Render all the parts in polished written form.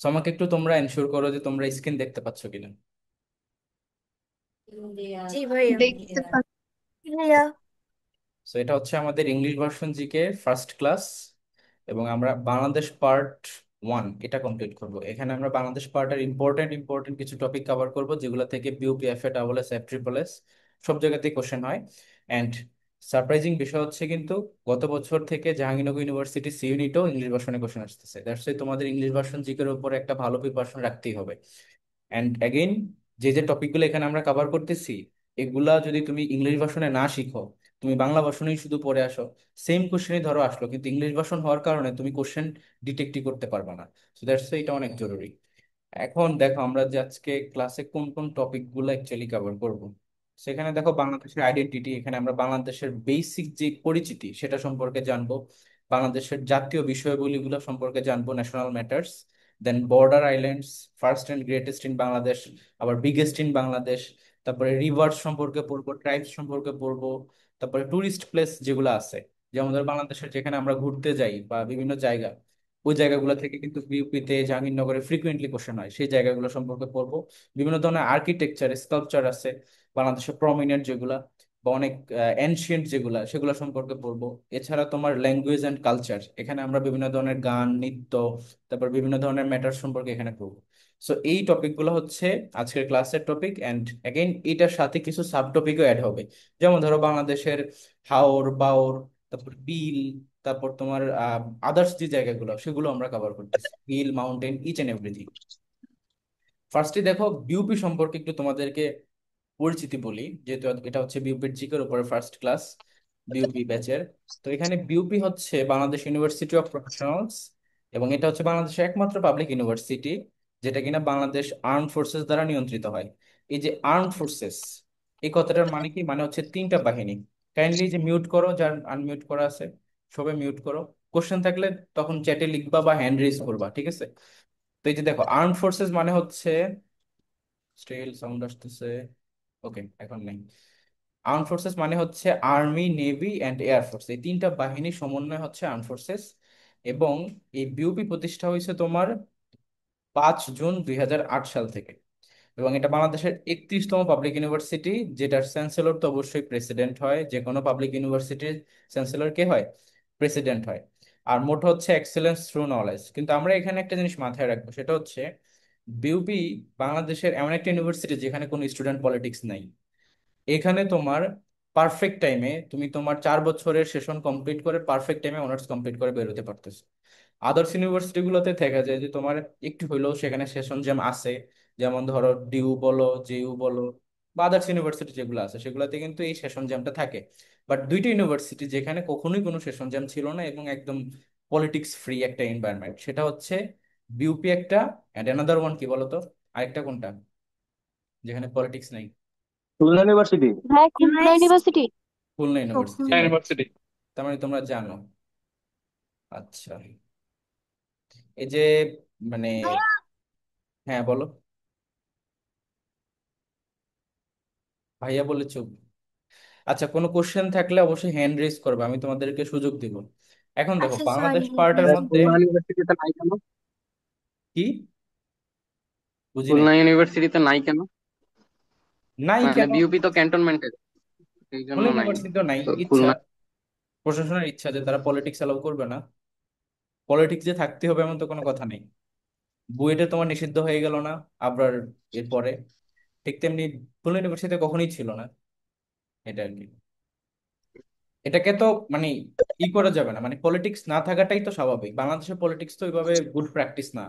So আমাকে একটু তোমরা এনশিওর করো যে তোমরা স্ক্রিন দেখতে পাচ্ছ কিনা। জি ভাইয়া। দেখতে পাচ্ছি ভাইয়া। সো এটা হচ্ছে আমাদের English version GK first class, এবং আমরা বাংলাদেশ পার্ট 1 এটা কমপ্লিট করব। এখানে আমরা বাংলাদেশ পার্টের ইম্পর্টেন্ট ইম্পর্টেন্ট কিছু টপিক কভার করব, যেগুলো থেকে BUP, FA, double S, F triple S সব জায়গাতেই কোশ্চেন হয়। অ্যান্ড সারপ্রাইজিং বিষয় হচ্ছে কিন্তু গত বছর থেকে জাহাঙ্গীরনগর ইউনিভার্সিটি সি ইউনিটও ইংলিশ ভার্সনে কোশ্চেন আসতেছে। দ্যাটস ওয়াই তোমাদের ইংলিশ ভার্সন জিকের উপর একটা ভালো প্রিপারেশন রাখতেই হবে। অ্যান্ড অ্যাগেইন, যে যে টপিকগুলো এখানে আমরা কভার করতেছি, এগুলা যদি তুমি ইংলিশ ভার্সনে না শিখো, তুমি বাংলা ভার্সনেই শুধু পড়ে আসো, সেম কোশ্চেনই ধরো আসলো, কিন্তু ইংলিশ ভার্সন হওয়ার কারণে তুমি কোশ্চেন ডিটেক্টই করতে পারবে না। সো দ্যাটস এটা অনেক জরুরি। এখন দেখো আমরা যে আজকে ক্লাসে কোন কোন টপিক গুলো অ্যাকচুয়ালি কভার করব। সেখানে দেখো বাংলাদেশের আইডেন্টিটি, এখানে আমরা বাংলাদেশের বেসিক যে পরিচিতি সেটা সম্পর্কে জানবো। বাংলাদেশের জাতীয় বিষয়গুলিগুলো সম্পর্কে জানবো, national matters. Then border islands, first and greatest in Bangladesh, আবার বিগেস্ট ইন বাংলাদেশ। তারপরে রিভার্স সম্পর্কে পড়বো, ট্রাইবস সম্পর্কে পড়বো। তারপরে টুরিস্ট প্লেস যেগুলো আছে, যেমন ধর বাংলাদেশের যেখানে আমরা ঘুরতে যাই বা বিভিন্ন জায়গা, ওই জায়গাগুলো থেকে কিন্তু বিউপিতে, জাহাঙ্গীরনগরে ফ্রিকুয়েন্টলি কোশ্চেন হয়, সেই জায়গাগুলো সম্পর্কে পড়বো। বিভিন্ন ধরনের আর্কিটেকচার, স্কাল্পচার আছে বাংলাদেশের প্রমিনেন্ট যেগুলা, বা অনেক এনশিয়েন্ট যেগুলা, সেগুলো সম্পর্কে পড়বো। এছাড়া তোমার ল্যাঙ্গুয়েজ অ্যান্ড কালচার, এখানে আমরা বিভিন্ন ধরনের গান, নৃত্য, তারপর বিভিন্ন ধরনের ম্যাটার সম্পর্কে এখানে পড়বো। সো এই টপিকগুলো হচ্ছে আজকের ক্লাসের টপিক। অ্যান্ড অ্যাগেইন এটার সাথে কিছু সাব টপিকও অ্যাড হবে, যেমন ধরো বাংলাদেশের হাওর বাওর, তারপর বিল, তারপর তোমার আদার্স যে জায়গাগুলো সেগুলো আমরা কভার করতেছি, hill, mountain, each and everything. ফার্স্টে দেখো বিউপি সম্পর্কে একটু তোমাদেরকে পরিচিতি বলি, যেহেতু এটা হচ্ছে বিউপির জিকের উপরে ফার্স্ট ক্লাস, বিউপি ব্যাচের। তো এখানে বিউপি হচ্ছে বাংলাদেশ ইউনিভার্সিটি অফ প্রফেশনালস, এবং এটা হচ্ছে বাংলাদেশের একমাত্র পাবলিক ইউনিভার্সিটি যেটা কিনা বাংলাদেশ আর্মড ফোর্সেস দ্বারা নিয়ন্ত্রিত হয়। এই যে আর্মড ফোর্সেস, এই কথাটার মানে কি, মানে হচ্ছে তিনটা বাহিনী। কাইন্ডলি যে মিউট করো, যার আনমিউট করা আছে সবাই মিউট করো। কোশ্চেন থাকলে তখন চ্যাটে লিখবা বা হ্যান্ড রেজ করবা, ঠিক আছে? তো এই যে দেখো, আর্মড ফোর্সেস মানে হচ্ছে, স্টিল সাউন্ড আসতেছে, ওকে এখন নেই। আর্ম ফোর্সেস মানে হচ্ছে army, navy and air force, এই তিনটা বাহিনীর সমন্বয় হচ্ছে আর্ম ফোর্সেস। এবং এই বিউপি প্রতিষ্ঠা হয়েছে তোমার 5 জুন 2008 সাল থেকে। এবং এটা বাংলাদেশের 31তম পাবলিক ইউনিভার্সিটি, যেটার চ্যান্সেলর তো অবশ্যই প্রেসিডেন্ট হয়। যে কোনো পাবলিক ইউনিভার্সিটির চ্যান্সেলর কে হয়? প্রেসিডেন্ট হয়। আর মোটো হচ্ছে এক্সেলেন্স থ্রু নলেজ। কিন্তু আমরা এখানে একটা জিনিস মাথায় রাখবো, সেটা হচ্ছে বিউপি বাংলাদেশের এমন একটা ইউনিভার্সিটি যেখানে কোনো স্টুডেন্ট পলিটিক্স নাই। এখানে তোমার পারফেক্ট টাইমে, তুমি তোমার 4 বছরের সেশন কমপ্লিট করে পারফেক্ট টাইমে অনার্স কমপ্লিট করে বেরোতে পারতেছো। আদার্স ইউনিভার্সিটি গুলোতে দেখা যায় যে তোমার একটু হইলেও সেখানে সেশন জ্যাম আছে, যেমন ধরো ডিউ বলো, জেইউ বলো, বা আদার্স ইউনিভার্সিটি যেগুলো আছে সেগুলোতে কিন্তু এই সেশন জ্যামটা থাকে। বাট দুইটা ইউনিভার্সিটি যেখানে কখনোই কোনো সেশন জ্যাম ছিল না এবং একদম পলিটিক্স ফ্রি একটা এনভায়রনমেন্ট, সেটা হচ্ছে বিউপি একটা, অ্যান্ড অ্যানাদার ওয়ান কি বলতো, আরেকটা কোনটা যেখানে পলিটিক্স নাই? খুলনা ইউনিভার্সিটি। হ্যাঁ, খুলনা ইউনিভার্সিটি। খুলনা ও, ইউনিভার্সিটি, খুলনা। রাইট। তার মানে তোমরা জানো। আচ্ছা, এই যে মানে, হ্যাঁ বলো। ভাইয়া বলে চুপ। আচ্ছা, কোনো কোশ্চেন থাকলে অবশ্যই হ্যান্ড রেজ করবে, আমি তোমাদেরকে সুযোগ দিব। এখন দেখো আচ্ছা, বাংলাদেশ সরি পার্টের ভাইয়া। মধ্যে খুলনা ইউনিভার্সিটিতে নাই কেন? কি, বুঝি নাই। খুলনা ইউনিভার্সিটিতে নাই কেন? নাই মানে কেন? বিউপি তো ক্যান্টনমেন্টের, এই জন্য খুলনা নাই। ইউনিভার্সিটি তো নাই, তো ইচ্ছা, খুলনা প্রশাসনের ইচ্ছা যে তারা পলিটিক্স অ্যালাউ করবে না। পলিটিক্স যে থাকতে হবে এমন তো কোনো কথা নেই। বুয়েটে তোমার নিষিদ্ধ হয়ে গেল না আবার এরপরে, ঠিক তেমনি খুলনা ইউনিভার্সিটিতে কখনোই ছিল না। এটা আর কি, এটাকে তো মানে ই করা যাবে না, মানে পলিটিক্স না থাকাটাই তো স্বাভাবিক। বাংলাদেশের পলিটিক্স তো ওইভাবে গুড প্র্যাকটিস না।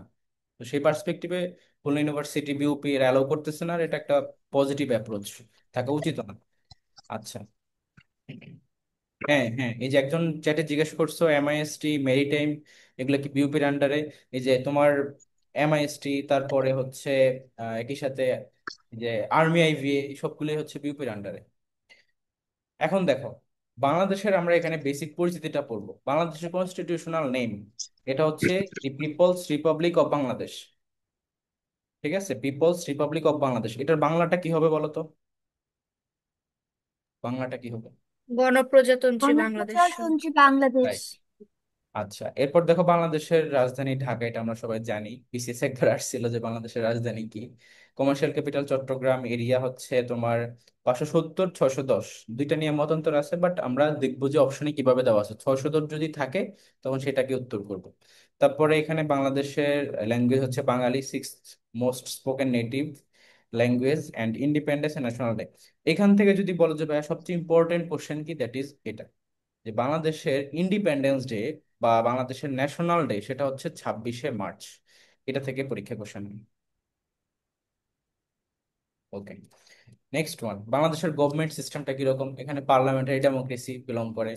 তো সেই পার্সপেক্টিভে খুলনা ইউনিভার্সিটি বিউপি এর অ্যালাউ করতেছে না, আর এটা একটা পজিটিভ অ্যাপ্রোচ, থাকা উচিত না। আচ্ছা, হ্যাঁ হ্যাঁ, এই যে একজন চ্যাটে জিজ্ঞেস করছো এমআইএসটি, মেরিটাইম, এগুলো কি বিউপির আন্ডারে? এই যে তোমার এমআইএসটি, তারপরে হচ্ছে একই সাথে এই যে আর্মি আইভিএ, সবগুলোই হচ্ছে বিউপির আন্ডারে। এখন দেখো, বাংলাদেশের আমরা এখানে বেসিক পরিচিতিটা পড়বো। বাংলাদেশের কনস্টিটিউশনাল নেম এটা হচ্ছে দি পিপলস রিপাবলিক অফ বাংলাদেশ। ঠিক আছে, পিপলস রিপাবলিক অফ বাংলাদেশ, এটার বাংলাটা কি হবে বলো তো? বাংলাটা কি হবে? গণপ্রজাতন্ত্রী বাংলাদেশ। গণপ্রজাতন্ত্রী বাংলাদেশ। রাইট। আচ্ছা, এরপর দেখো বাংলাদেশের রাজধানী ঢাকা, এটা আমরা সবাই জানি। বিসিএস একবার আসছিল যে বাংলাদেশের রাজধানী কি। কমার্শিয়াল ক্যাপিটাল চট্টগ্রাম, এরিয়া হচ্ছে তোমার 570, 610, দুইটা নিয়ে মতান্তর আছে, বাট আমরা দেখবো যে অপশনে কিভাবে দেওয়া আছে। 610 যদি থাকে তখন সেটাকে উত্তর করব। তারপরে এখানে বাংলাদেশের ল্যাঙ্গুয়েজ হচ্ছে Bangali, six most spoken native language and independence national day. এখান থেকে যদি বলো যে ভাইয়া সবচেয়ে ইম্পর্টেন্ট কোশ্চেন কি, দ্যাট ইজ এটা, যে বাংলাদেশের ইন্ডিপেন্ডেন্স ডে বা বাংলাদেশের ন্যাশনাল ডে সেটা হচ্ছে 26শে মার্চ। এটা থেকে পরীক্ষা কোশ্চেন। ওকে, নেক্সট ওয়ান, বাংলাদেশের গভর্নমেন্ট সিস্টেমটা কিরকম। এখানে পার্লামেন্টারি ডেমোক্রেসি বিলং করে।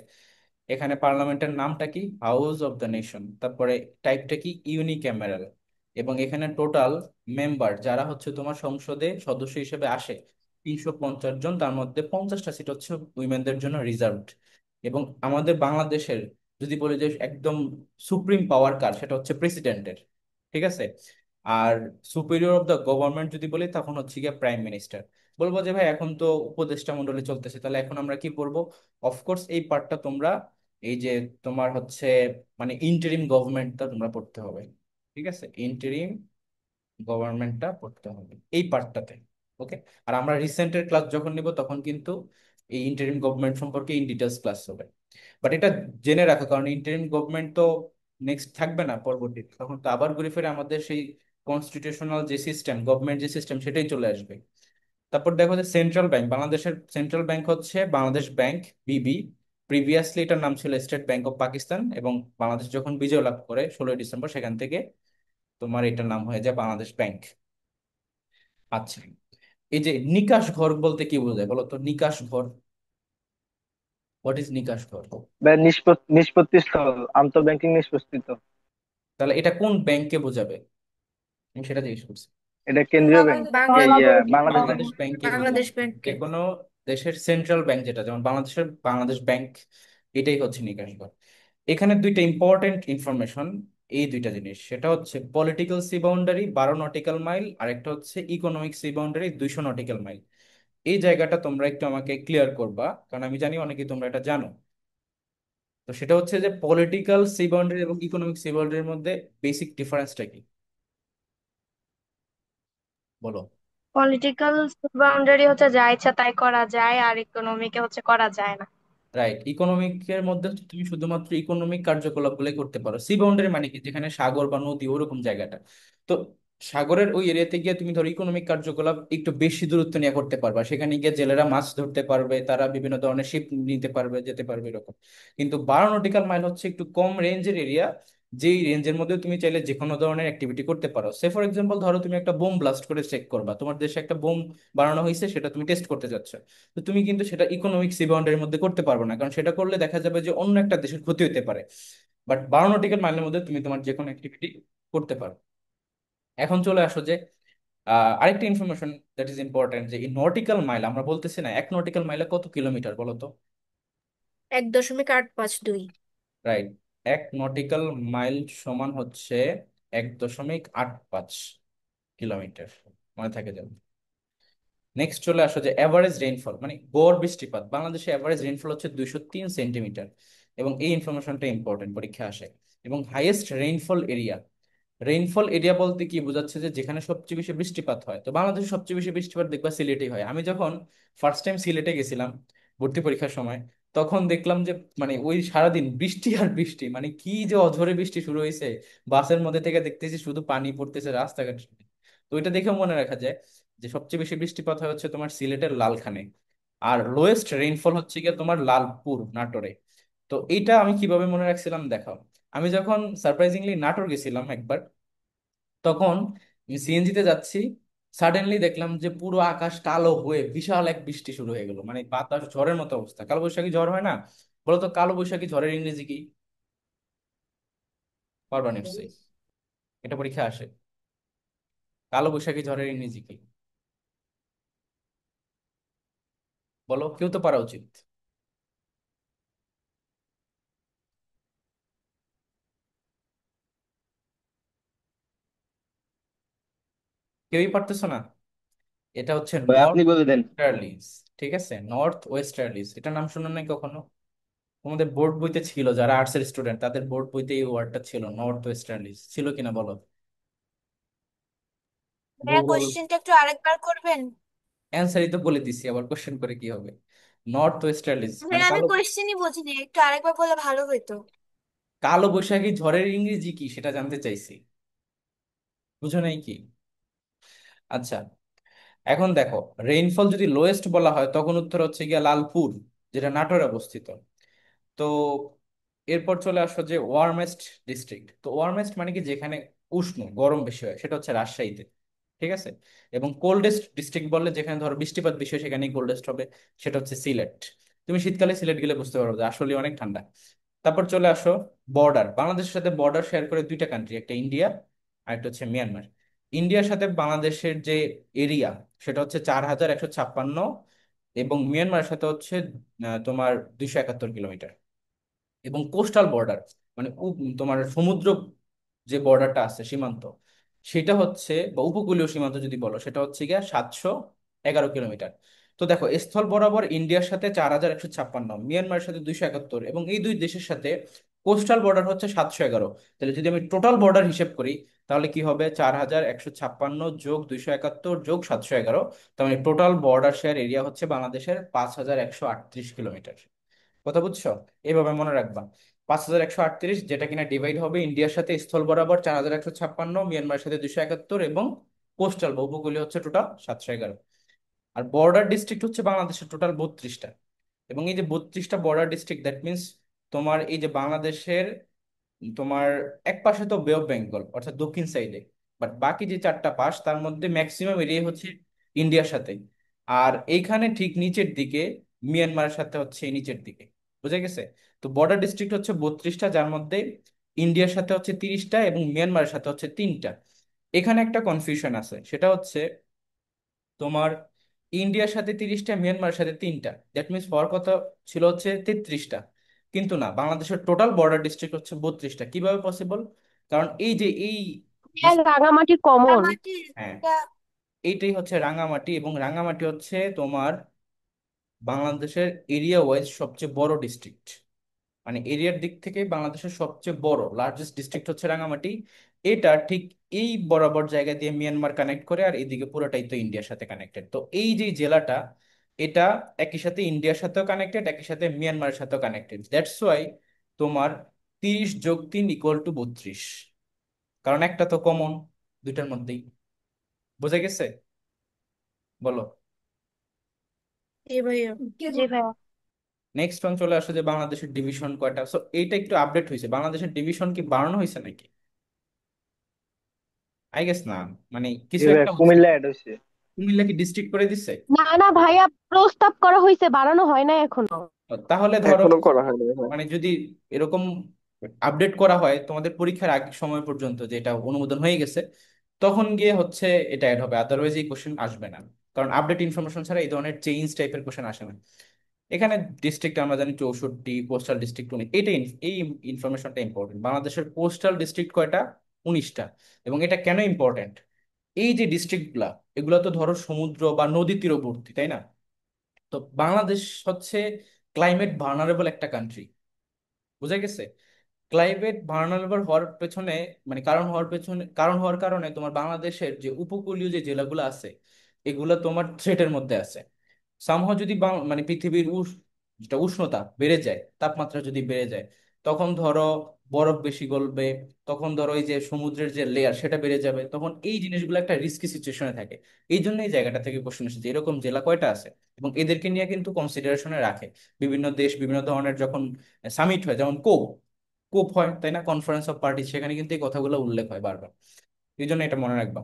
এখানে পার্লামেন্টের নামটা কি, হাউস অফ দ্য নেশন। তারপরে টাইপটা কি, ইউনিক্যামেরাল। এবং এখানে টোটাল মেম্বার যারা হচ্ছে তোমার সংসদে সদস্য হিসেবে আসে 350 জন, তার মধ্যে 50টা সিট হচ্ছে উইমেনদের জন্য রিজার্ভড। এবং আমাদের বাংলাদেশের যদি বলি যে একদম সুপ্রিম পাওয়ার কার, সেটা হচ্ছে প্রেসিডেন্টের। ঠিক আছে। আর সুপিরিয়র অফ দ্য গভর্নমেন্ট যদি বলি তখন হচ্ছে গিয়ে প্রাইম মিনিস্টার। বলবো যে ভাই এখন তো উপদেষ্টা মন্ডলী চলতেছে, তাহলে এখন আমরা কি পড়বো। অফকোর্স এই পার্টটা তোমরা, এই যে তোমার হচ্ছে মানে ইন্টারিম গভর্নমেন্টটা তোমরা পড়তে হবে। ঠিক আছে, ইন্টারিম গভর্নমেন্টটা পড়তে হবে এই পার্টটাতে। ওকে। আর আমরা রিসেন্টের ক্লাস যখন নিব তখন কিন্তু এই ইন্টারিম গভর্নমেন্ট সম্পর্কে ইন ডিটেলস ক্লাস হবে। বাট এটা জেনে রাখো, কারণ ইন্টারিম গভর্নমেন্ট তো নেক্সট থাকবে না, পরবর্তী তখন তো আবার ঘুরে ফিরে আমাদের সেই কনস্টিটিউশনাল যে সিস্টেম, গভর্নমেন্ট যে সিস্টেম সেটাই চলে আসবে। তারপর দেখো যে সেন্ট্রাল ব্যাংক, বাংলাদেশের সেন্ট্রাল ব্যাংক হচ্ছে বাংলাদেশ ব্যাংক, বিবি। প্রিভিয়াসলি এটার নাম ছিল স্টেট ব্যাংক অফ পাকিস্তান, এবং বাংলাদেশ যখন বিজয় লাভ করে 16ই ডিসেম্বর, সেখান থেকে তোমার এটার নাম হয়ে যায় বাংলাদেশ ব্যাংক। আচ্ছা, এই যে নিকাশ ঘর বলতে কি বোঝায় বলো তো, নিকাশ ঘর, হোয়াট ইজ নিকাশ ঘর। বা নিষ্পত্তি স্থল, আন্তঃ ব্যাংকিং নিষ্পত্তি তো। তাহলে এটা কোন ব্যাংকে বোঝাবে, আমি সেটা জিজ্ঞেস করছি। এটা কেন্দ্রীয় ব্যাংক, এই বাংলাদেশ বাংলাদেশ ব্যাংক। বাংলাদেশ ব্যাংকে বোঝাবে। বাংলাদেশ ব্যাংকে। যে কোনো দেশের সেন্ট্রাল ব্যাংক, যেটা যেমন বাংলাদেশের বাংলাদেশ ব্যাংক, এটাই হচ্ছে নিকাশ ঘর। এখানে দুইটা ইম্পর্টেন্ট ইনফরমেশন, এই দুইটা জিনিস, সেটা হচ্ছে political sea boundary 12 nautical mile, আর একটা হচ্ছে economic sea boundary 200 nautical mile. এই জায়গাটা তোমরা একটু আমাকে ক্লিয়ার করবা, কারণ আমি জানি অনেকেই তোমরা এটা জানো। তো সেটা হচ্ছে যে পলিটিক্যাল সি বাউন্ডারি এবং ইকোনমিক সি বাউন্ডারির মধ্যে বেসিক ডিফারেন্সটা কি, বলো। পলিটিক্যাল বাউন্ডারি হচ্ছে যা ইচ্ছা তাই করা যায়, আর ইকোনমিকে হচ্ছে করা যায় না। রাইট, ইকোনমিকের মধ্যে হচ্ছে তুমি শুধুমাত্র ইকোনমিক কার্যকলাপগুলোই করতে পারো। সি বাউন্ডারি মানে কি, যেখানে সাগর বা নদী ওরকম জায়গাটা। তো সাগরের ওই এরিয়াতে গিয়ে তুমি ধরো ইকোনমিক কার্যকলাপ একটু বেশি দূরত্ব নিয়ে করতে পারবা, সেখানে গিয়ে জেলেরা মাছ ধরতে পারবে, তারা বিভিন্ন ধরনের শিপ নিতে পারবে, যেতে পারবে এরকম। কিন্তু 12 নটিক্যাল মাইল হচ্ছে একটু কম রেঞ্জের এরিয়া, যেই রেঞ্জের মধ্যে তুমি চাইলে যে কোনো ধরনের অ্যাক্টিভিটি করতে পারো। সে ফর এক্সাম্পল ধরো তুমি একটা বোম ব্লাস্ট করে চেক করবা, তোমার দেশে একটা বোম বানানো হয়েছে, সেটা তুমি টেস্ট করতে যাচ্ছ। তো তুমি কিন্তু সেটা ইকোনমিক সি বাউন্ডারির মধ্যে করতে পারবে না, কারণ সেটা করলে দেখা যাবে যে অন্য একটা দেশের ক্ষতি হতে পারে। বাট 12 নটিক্যাল মাইলের মধ্যে তুমি তোমার যে কোনো অ্যাক্টিভিটি করতে পারো। এখন চলে আসো যে আরেকটা ইনফরমেশন দ্যাট ইজ ইম্পর্টেন্ট, যে এই নটিক্যাল মাইল আমরা বলতেছি না, 1 নটিক্যাল মাইলে কত কিলোমিটার বলো তো। 1.852। রাইট, 1 নটিক্যাল মাইল সমান হচ্ছে 1.85 কিলোমিটার, মনে থাকে যাবে। নেক্সট চলে আসো যে এভারেজ রেইনফল, মানে গড় বৃষ্টিপাত, বাংলাদেশে এভারেজ রেইনফল হচ্ছে 203 সেন্টিমিটার। এবং এই ইনফরমেশনটা ইম্পর্টেন্ট, পরীক্ষা আসে। এবং highest rainfall area, rainfall area বলতে কি বোঝাচ্ছে, যে যেখানে সবচেয়ে বেশি বৃষ্টিপাত হয়। তো বাংলাদেশে সবচেয়ে বেশি বৃষ্টিপাত দেখবা সিলেটেই হয়। আমি যখন ফার্স্ট টাইম সিলেটে গেছিলাম ভর্তি পরীক্ষার সময়, তখন দেখলাম যে মানে ওই সারাদিন বৃষ্টি আর বৃষ্টি, মানে কি যে অঝরে বৃষ্টি শুরু হয়েছে। বাসের মধ্যে থেকে দেখতেছি শুধু পানি পড়তেছে রাস্তাঘাট। তো এটা দেখেও মনে রাখা যায় যে সবচেয়ে বেশি বৃষ্টিপাত হয় হচ্ছে তোমার সিলেটের লালখানে। আর লোয়েস্ট রেইনফল হচ্ছে গিয়ে তোমার লালপুর, নাটোরে। তো এইটা আমি কিভাবে মনে রাখছিলাম দেখাও। আমি যখন সারপ্রাইজিংলি নাটোর গেছিলাম একবার, তখন সিএনজিতে যাচ্ছি, সাডেনলি দেখলাম যে পুরো আকাশ কালো হয়ে বিশাল এক বৃষ্টি শুরু হয়ে গেল, মানে বাতাস ঝড়ের মতো অবস্থা। কালো বৈশাখী ঝড় হয় না, বলতো কালো বৈশাখী ঝড়ের ইংরেজি কি, পারবা নিশ্চয়ই, এটা পরীক্ষা আসে। কালো বৈশাখী ঝড়ের ইংরেজি কি, বলো, কেউ তো পারা উচিত। কেউই পারতেছো না। এটা হচ্ছে ভাই নর্থ আপনি বলে দেন। ওয়েস্টার্লিজ। ঠিক আছে, নর্থ ওয়েস্টার্লিজ, এটা নাম শুনুন নাই কখনো। তোমাদের বোর্ড বইতে ছিল, যারা আর্টসের স্টুডেন্ট তাদের বোর্ড বইতে এই ওয়ার্ডটা ছিল, নর্থ ওয়েস্টার্লিস, ছিল কিনা বলো? ভাইয়া ভূগোল। কোশ্চেনটা একটু আরেকবার করবেন? অ্যান্সারই তো বলে দিছি, আবার কোশ্চেন করে কি হবে? নর্থ ওয়েস্টার্লিস মানে ভাইয়া আমি কালো। কোশ্চেনই বুঝিনি, একটু আরেকবার বললে ভালো হতো। কালো বৈশাখী ঝড়ের ইংরেজি কি সেটা জানতে চাইছি, বুঝো নাই কি? আচ্ছা, এখন দেখো, রেইনফল যদি লোয়েস্ট বলা হয় তখন উত্তর হচ্ছে গিয়া লালপুর, যেটা নাটোরে অবস্থিত। তো এরপর চলে আসো যে ওয়ার্মেস্ট ডিস্ট্রিক্ট। তো ওয়ার্মেস্ট মানে কি, যেখানে উষ্ণ গরম বেশি হয়, সেটা হচ্ছে রাজশাহীতে। ঠিক আছে। এবং কোল্ডেস্ট ডিস্ট্রিক্ট বললে যেখানে ধরো বৃষ্টিপাত বেশি হয় সেখানেই কোল্ডেস্ট হবে, সেটা হচ্ছে সিলেট। তুমি শীতকালে সিলেট গেলে বুঝতে পারবে যে আসলে অনেক ঠান্ডা। তারপর চলে আসো বর্ডার। বাংলাদেশের সাথে বর্ডার শেয়ার করে দুইটা কান্ট্রি, একটা ইন্ডিয়া আর একটা হচ্ছে মিয়ানমার। ইন্ডিয়ার সাথে বাংলাদেশের যে এরিয়া, সেটা হচ্ছে 4156, এবং মিয়ানমারের সাথে হচ্ছে তোমার 271 কিলোমিটার। এবং কোস্টাল বর্ডার মানে তোমার সমুদ্র যে বর্ডারটা আছে, সীমান্ত, সেটা হচ্ছে, বা উপকূলীয় সীমান্ত যদি বলো, সেটা হচ্ছে গিয়া 711 কিলোমিটার। তো দেখো, স্থল বরাবর ইন্ডিয়ার সাথে 4156, মিয়ানমারের সাথে 271, এবং এই দুই দেশের সাথে কোস্টাল বর্ডার হচ্ছে 711। তাহলে যদি আমি টোটাল বর্ডার হিসেব করি, তাহলে কি হবে? 4156 যোগ 271 যোগ 711। তার মানে টোটাল বর্ডার শেয়ার এরিয়া হচ্ছে বাংলাদেশের 5138 কিলোমিটার। কথা বুঝছো? এইভাবে মনে রাখবা, 5138, যেটা কিনা ডিভাইড হবে ইন্ডিয়ার সাথে স্থল বরাবর 4156, মিয়ানমারের সাথে 271, এবং কোস্টাল বা উপকূলীয় হচ্ছে টোটাল 711। আর বর্ডার ডিস্ট্রিক্ট হচ্ছে বাংলাদেশের টোটাল 32টা। এবং এই যে 32টা বর্ডার ডিস্ট্রিক্ট, দ্যাট মিনস তোমার এই যে বাংলাদেশের তোমার এক পাশে তো বে অফ বেঙ্গল অর্থাৎ দক্ষিণ সাইডে, বাট বাকি যে চারটা পাশ তার মধ্যে ম্যাক্সিমাম এরিয়া হচ্ছে ইন্ডিয়ার সাথে। আর এইখানে ঠিক নিচের দিকে মিয়ানমারের সাথে হচ্ছে এই নিচের দিকে। বুঝা গেছে? তো বর্ডার ডিস্ট্রিক্ট হচ্ছে 32টা, যার মধ্যে ইন্ডিয়ার সাথে হচ্ছে 30টা এবং মিয়ানমারের সাথে হচ্ছে 3টা। এখানে একটা কনফিউশন আছে, সেটা হচ্ছে তোমার ইন্ডিয়ার সাথে 30টা, মিয়ানমারের সাথে 3টা, দ্যাট মিনস হওয়ার কথা ছিল হচ্ছে 33টা। কিন্তু না, বাংলাদেশের টোটাল বর্ডার ডিস্ট্রিক্ট হচ্ছে 32টা। কিভাবে পসিবল? কারণ এই যে এই হ্যাঁ, রাঙামাটি কমন। রাঙামাটির হ্যাঁ, একটা এইটাই হচ্ছে রাঙামাটি, এবং রাঙামাটি হচ্ছে তোমার বাংলাদেশের এরিয়া ওয়াইজ সবচেয়ে বড় ডিস্ট্রিক্ট। মানে এরিয়ার দিক থেকে বাংলাদেশের সবচেয়ে বড় লার্জেস্ট ডিস্ট্রিক্ট হচ্ছে রাঙামাটি। এটা ঠিক এই বরাবর জায়গা দিয়ে মিয়ানমার কানেক্ট করে, আর এইদিকে পুরোটাই তো ইন্ডিয়ার সাথে কানেক্টেড। তো এই যে জেলাটা, এটা একই সাথে ইন্ডিয়ার সাথেও কানেক্টেড, একই সাথে মিয়ানমারের সাথেও কানেক্টেড। দ্যাটস ওয়াই তোমার 30 + 3 = 32, কারণ একটা তো কমন দুইটার মধ্যেই। বোঝা গেছে? বলো। জি ভাইয়া। জি ভাইয়া। নেক্সট ওয়ান চলে আসো যে বাংলাদেশের ডিভিশন কয়টা। সো এইটা একটু আপডেট হয়েছে, বাংলাদেশের ডিভিশন কি বাড়ানো হয়েছে নাকি? আই গেস না, মানে কিছু এবার একটা হচ্ছে। কুমিল্লা অ্যাড হয়েছে। কুমিল্লা কি ডিস্ট্রিক্ট করে দিচ্ছে? না না ভাইয়া, প্রস্তাব করা হয়েছে, বাড়ানো হয় না এখনো। তাহলে ধরো, এখনো করা হয়নি, হ্যাঁ। মানে যদি এরকম আপডেট করা হয় তোমাদের পরীক্ষার আগে সময় পর্যন্ত, যেটা অনুমোদন হয়ে গেছে, তখন গিয়ে হচ্ছে এটা অ্যাড হবে। আদারওয়াইজ এই কোশ্চেন আসবে না, কারণ আপডেট ইনফরমেশন ছাড়া এই ধরনের চেঞ্জ টাইপের কোশ্চেন আসে না। এখানে ডিস্ট্রিক্ট আমরা জানি 64, পোস্টাল ডিস্ট্রিক্ট 19। এই ইনফরমেশনটা ইম্পর্টেন্ট। বাংলাদেশের পোস্টাল ডিস্ট্রিক্ট কয়টা? 19টা। এবং এটা কেন ইম্পর্টেন্ট? এই যে ডিস্ট্রিক্ট গুলা, এগুলো তো ধরো সমুদ্র বা নদী তীরবর্তী, তাই না? তো বাংলাদেশ হচ্ছে ক্লাইমেট ভার্নারেবল একটা কান্ট্রি। বুঝা গেছে? ক্লাইমেট ভার্নারেবল হওয়ার পেছনে, মানে কারণ হওয়ার কারণে তোমার বাংলাদেশের যে উপকূলীয় যে জেলাগুলো আছে, এগুলো তোমার থ্রেটের মধ্যে আছে। সামহাও যদি মানে পৃথিবীর যেটা উষ্ণতা বেড়ে যায়, তাপমাত্রা যদি বেড়ে যায়, তখন ধরো বরফ বেশি গলবে, তখন ধরো এই যে সমুদ্রের যে লেয়ার সেটা বেড়ে যাবে, তখন এই জিনিসগুলো একটা রিস্কি সিচুয়েশনে থাকে। এই জন্য এই জায়গাটা থেকে কোশ্চেন এসেছে এরকম জেলা কয়টা আছে, এবং এদেরকে নিয়ে কিন্তু কনসিডারেশনে রাখে বিভিন্ন দেশ। বিভিন্ন ধরনের যখন সামিট হয়, যেমন কোপ কোপ হয়, তাই না, কনফারেন্স অফ পার্টি, সেখানে কিন্তু এই কথাগুলো উল্লেখ হয় বারবার। এই জন্য এটা মনে রাখবা।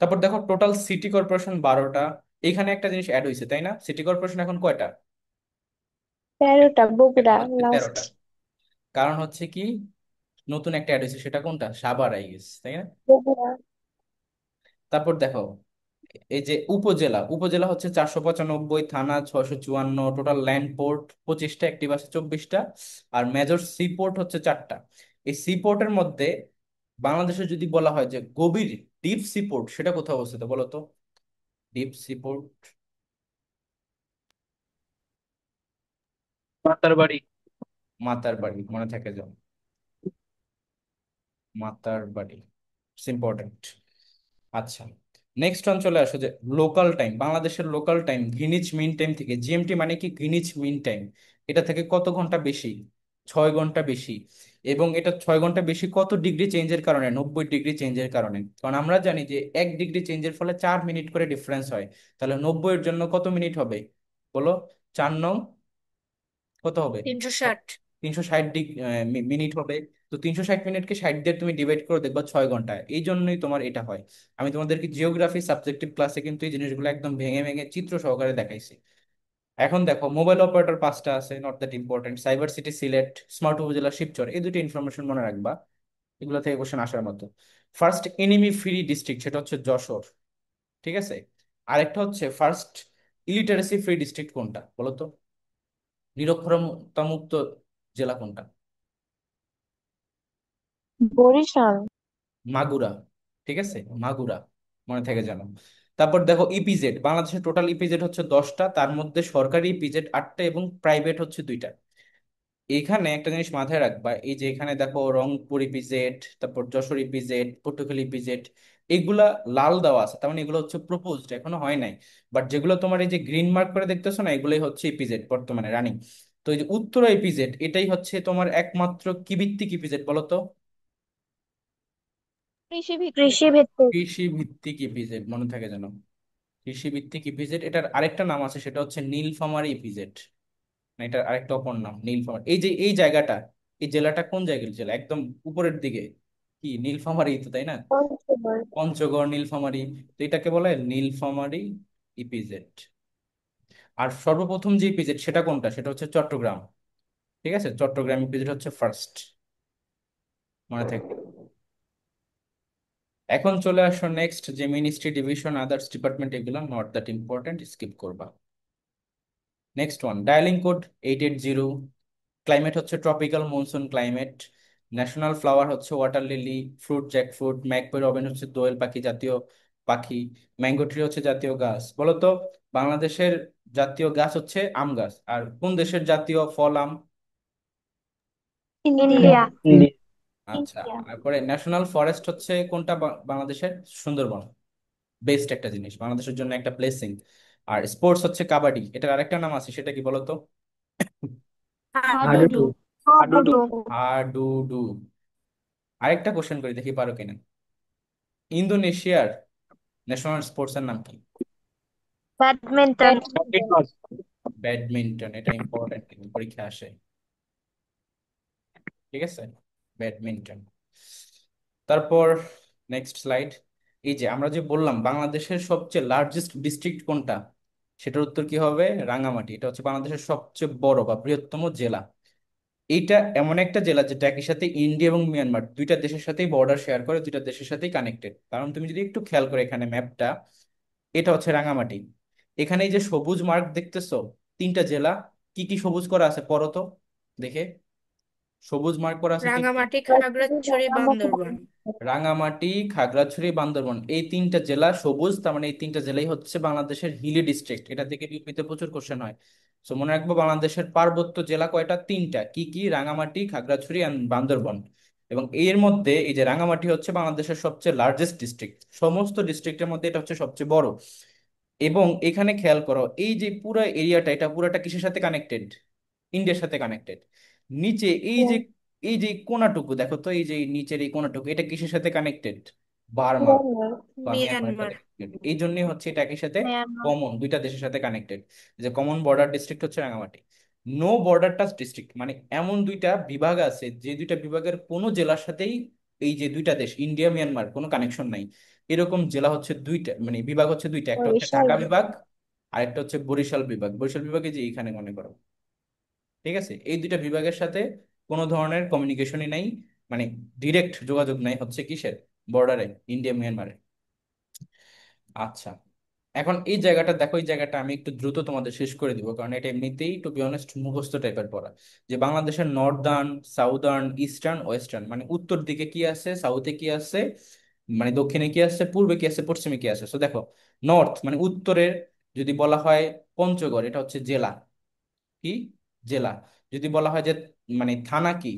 তারপর দেখো, টোটাল সিটি কর্পোরেশন 12টা। এখানে একটা জিনিস অ্যাড হয়েছে, তাই না? সিটি কর্পোরেশন এখন কয়টা? 13টা, বগুড়া এখন হচ্ছে লাস্ট। 13টা। কারণ হচ্ছে কি, নতুন একটা অ্যাড হয়েছে, সেটা কোনটা? সাভার, আই গেস, তাই না? বগুড়া। তারপর দেখো, এই যে উপজেলা, উপজেলা হচ্ছে 495, থানা 654, টোটাল ল্যান্ড পোর্ট 25টা, অ্যাক্টিভ আছে 24টা, আর মেজর সি পোর্ট হচ্ছে 4টা। এই সি পোর্টের মধ্যে বাংলাদেশে যদি বলা হয় যে গভীর ডিপ সি পোর্ট, সেটা কোথায় অবস্থিত বলো তো? Deep sea port. Matarbari. Matarbari, মনে থাকে যাও, মাতার বাড়ি, ইম্পর্টেন্ট। আচ্ছা, নেক্সট অন চলে আসো যে লোকাল টাইম, বাংলাদেশের local time Greenwich mean time থেকে, জিএমটি মানে কি গ্রিনিচ মিন টাইম, এটা থেকে কত ঘন্টা বেশি? 6 ঘন্টা বেশি। এবং এটা 6 ঘন্টা বেশি কত ডিগ্রি চেঞ্জের কারণে? 90 ডিগ্রি চেঞ্জের কারণে। কারণ আমরা জানি যে 1 ডিগ্রি চেঞ্জের ফলে 4 মিনিট করে ডিফারেন্স হয়। তাহলে 90 এর জন্য কত মিনিট হবে বলো? 4 নং কত হবে? 360। 360 মিনিট হবে। তো 360 মিনিটকে 60 দিয়ে তুমি ডিভাইড করে দেখবা 6 ঘন্টায়, এই জন্যই তোমার এটা হয়। আমি তোমাদেরকে জিওগ্রাফি সাবজেক্টিভ ক্লাসে কিন্তু এই জিনিসগুলো একদম ভেঙে ভেঙে চিত্র সহকারে দেখাইছি। এখন দেখো, মোবাইল অপারেটর 5টা আছে, not that important. Cyber city Sylhet, smart উপজেলা শিবচর, এই দুটো ইনফরমেশন মনে রাখবা, এগুলো থেকে কোশ্চেন আসার মতো। ফার্স্ট এনিমি ফ্রি ডিস্ট্রিক্ট, সেটা হচ্ছে যশোর, ঠিক আছে। আরেকটা হচ্ছে ফার্স্ট ইলিটারেসি ফ্রি ডিস্ট্রিক্ট কোনটা বলো তো? নিরক্ষরতা মুক্ত জেলা কোনটা? বরিশাল। মাগুরা, ঠিক আছে, মাগুরা, মনে থেকে জানো। তারপর দেখো ইপিজেড, বাংলাদেশের টোটাল ইপিজেড হচ্ছে 10টা, তার মধ্যে সরকারি ইপিজেড 8টা এবং প্রাইভেট হচ্ছে 2টা। এখানে একটা জিনিস মাথায় রাখবা, এই যে এখানে দেখো রংপুর ইপিজেড, তারপর যশোর ইপিজেড, পটুয়াখালী ইপিজেড, এগুলা লাল দেওয়া আছে, তার মানে এগুলো হচ্ছে প্রপোজড, এখনো হয় নাই। বাট যেগুলো তোমার এই যে গ্রিন মার্ক করে দেখতেছো না, এগুলোই হচ্ছে ইপিজেড বর্তমানে রানিং। তো এই যে উত্তরা ইপিজেড, এটাই হচ্ছে তোমার একমাত্র কি ভিত্তিক ইপিজেড বলো তো? কৃষি ভিত্তিক। কৃষি ভিত্তিক। কৃষি ভিত্তিক ইপিজেড, মনে থাকে যেন, কৃষি ভিত্তিক ইপিজেড। এটার আরেকটা নাম আছে, সেটা হচ্ছে নীলফামারী ইপিজেড। না, এটার আরেকটা অপর নাম নীলফামারী। এই যে এই জায়গাটা, এই জেলাটা কোন জায়গার জেলা? একদম উপরের দিকে, কি নীলফামারী তো, তাই না? পঞ্চগড়। পঞ্চগড়, নীলফামারী। তো এটাকে বলে নীলফামারী ইপিজেড। আর সর্বপ্রথম যে ইপিজেড সেটা কোনটা? সেটা হচ্ছে চট্টগ্রাম, ঠিক আছে, চট্টগ্রাম ইপিজেড হচ্ছে ফার্স্ট, মনে থাকে। এখন চলে আসো নেক্সট, যে মিনিস্ট্রি, ডিভিশন, আদার্স ডিপার্টমেন্ট, এগুলো নট দ্যাট ইম্পর্টেন্ট, স্কিপ করবা। Next one, dialing code 880। Climate হচ্ছে tropical monsoon climate. National flower হচ্ছে water lily. Fruit jackfruit. Magpie robin হচ্ছে দোয়েল পাখি, জাতীয় পাখি। ম্যাঙ্গো ট্রি হচ্ছে জাতীয় গাছ। বলতো বাংলাদেশের জাতীয় গাছ হচ্ছে আম গাছ, আর কোন দেশের জাতীয় ফল আম? ইন্ডিয়া। ইন্ডিয়া। আচ্ছা, তারপরে ন্যাশনাল ফরেস্ট হচ্ছে কোনটা বাংলাদেশের? সুন্দরবন। বেস্ট একটা জিনিস, বাংলাদেশের জন্য একটা ব্লেসিং। আর স্পোর্টস হচ্ছে কাবাডি, এটার আরেকটা নাম আছে, সেটা কি বলতো? হাডুডু। হাডুডু। হাডুডু। হাডুডু। আরেকটা কোশ্চেন করে দেখি পারো কিনা। ইন্দোনেশিয়ার ন্যাশনাল স্পোর্টস এর নাম কি? ব্যাডমিন্টন। ব্যাডমিন্টন, এটা ইম্পর্টেন্ট, কিন্তু পরীক্ষা আসে, ঠিক আছে, ব্যাডমিন্টন। তারপর নেক্সট স্লাইড। এই যে আমরা যে বললাম বাংলাদেশের সবচেয়ে লার্জেস্ট ডিস্ট্রিক্ট কোনটা, সেটার উত্তর কি হবে? রাঙামাটি। এটা হচ্ছে বাংলাদেশের সবচেয়ে বড় বা বৃহত্তম জেলা। এইটা এমন একটা জেলা যেটা একই সাথে ইন্ডিয়া এবং মিয়ানমার দুইটা দেশের সাথেই বর্ডার শেয়ার করে, দুইটা দেশের সাথেই কানেক্টেড। কারণ তুমি যদি একটু খেয়াল করে এখানে ম্যাপটা, এটা হচ্ছে রাঙামাটি। এখানে এই যে সবুজ মার্ক দেখতেছো, 3টা জেলা, কি কি সবুজ করা আছে পড়ো তো দেখে। সবুজ মার্ক করা আছে কি কি? রাঙামাটি, খাগড়াছড়ি, বান্দরবান। রাঙামাটি, খাগড়াছড়ি, বান্দরবান, এই 3টা জেলা সবুজ, তার মানে এই 3টা জেলাই হচ্ছে বাংলাদেশের হিলি ডিস্ট্রিক্ট। এটা থেকে বিউপিতে প্রচুর কোশ্চেন হয়। সো মনে রাখবো, বাংলাদেশের পার্বত্য জেলা কয়টা? 3টা। কি কি? রাঙামাটি, খাগড়াছড়ি এন্ড বান্দরবান। এবং এর মধ্যে এই যে রাঙামাটি হচ্ছে বাংলাদেশের সবচেয়ে লার্জেস্ট ডিস্ট্রিক্ট, সমস্ত ডিস্ট্রিক্টের মধ্যে এটা হচ্ছে সবচেয়ে বড়। এবং এখানে খেয়াল করো, এই যে পুরো এরিয়াটা, এটা পুরোটা কিসের সাথে কানেক্টেড? ইন্ডিয়ার সাথে কানেক্টেড। নিচে এই যে কোনাটুকু দেখো তো, এই যে এই নিচের এই কোনাটুকু, এটা কিসের সাথে কানেক্টেড? বার্মা বা মিয়ানমারের সাথে মিয়ানমার। connected। এই জন্যই হচ্ছে এটা একই সাথে মিয়ানমার। কমন, দুইটা দেশের সাথে কানেক্টেড। যে কমন বর্ডার ডিস্ট্রিক্ট হচ্ছে Rangamati. No border touch district মানে এমন দুইটা বিভাগ আছে, যে দুইটা বিভাগের কোনো জেলার সাথেই এই যে দুইটা দেশ ইন্ডিয়া মিয়ানমার কোনো কানেকশন নাই। এরকম জেলা হচ্ছে দুইটা, মানে বিভাগ হচ্ছে দুইটা, একটা হচ্ছে বরিশাল। ঢাকা বিভাগ, আর একটা হচ্ছে বরিশাল বিভাগ। বরিশাল বিভাগে যে এইখানে মনে করো, ঠিক আছে, এই দুইটা বিভাগের সাথে কোনো ধরনের কমিউনিকেশনই নাই, মানে ডিরেক্ট যোগাযোগ নাই হচ্ছে কিসের? বর্ডারে, ইন্ডিয়া মিয়ানমারে। আচ্ছা, এখন এই জায়গাটা দেখো, এই জায়গাটা আমি একটু দ্রুত তোমাদের শেষ করে দিব, কারণ এটা এমনিতেই টু বি অনেস্ট মুখস্থ টাইপের পড়া। যে বাংলাদেশের নর্দার্ন, সাউদার্ন, ইস্টার্ন, ওয়েস্টার্ন, মানে উত্তর দিকে কি আছে, সাউথে কি আছে, মানে দক্ষিণে কি আছে, পূর্বে কি আছে, পশ্চিমে কি আছে। তো দেখো, নর্থ মানে উত্তরের যদি বলা হয় পঞ্চগড়, এটা হচ্ছে জেলা, কি জেলা। যদি বলা হয় যে মানে থানা কি,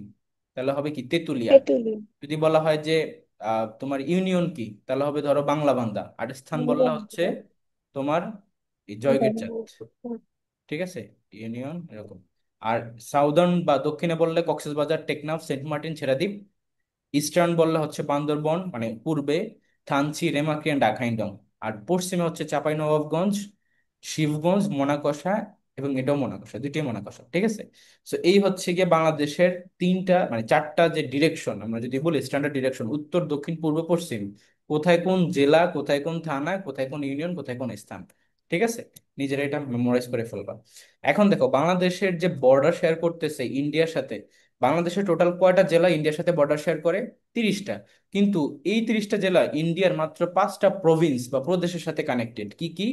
তাহলে হবে কি তেতুলিয়া। তেঁতুলিয়া। যদি বলা হয় যে তোমার ইউনিয়ন কি, তাহলে হবে ধরো বাংলাবান্ধা। আর স্থান বললে হচ্ছে তোমার এই জয়গিরচাঁদ। ঠিক আছে, ইউনিয়ন এরকম। আর সাউদার্ন বা দক্ষিণে বললে কক্সবাজার, টেকনাফ, সেন্ট মার্টিন, ছেড়াদ্বীপ। ইস্টার্ন বললে হচ্ছে বান্দরবন মানে পূর্বে থানচি, রেমাকি এন্ড আখাইডং। আর পশ্চিমে হচ্ছে চাঁপাইনবাবগঞ্জ, শিবগঞ্জ, মোনাকষা, এবং এটাও মোনাকষা, দুইটাই মোনাকষা। ঠিক আছে। তো এই হচ্ছে গিয়ে বাংলাদেশের তিনটা মানে চারটা যে ডিরেকশন, আমরা যদি বলি স্ট্যান্ডার্ড ডিরেকশন, উত্তর, দক্ষিণ, পূর্ব, পশ্চিম, কোথায় কোন জেলা, কোথায় কোন থানা, কোথায় কোন ইউনিয়ন, কোথায় কোন স্থান। ঠিক আছে, নিজেরা এটা মেমোরাইজ করে ফেলবা। এখন দেখো বাংলাদেশের যে বর্ডার শেয়ার করতেছে ইন্ডিয়ার সাথে, বাংলাদেশের টোটাল কয়টা জেলা ইন্ডিয়ার সাথে বর্ডার শেয়ার করে? 30টা। কিন্তু এই 30টা জেলা ইন্ডিয়ার মাত্র 5টা প্রভিন্স বা প্রদেশের সাথে কানেক্টেড। কি কি?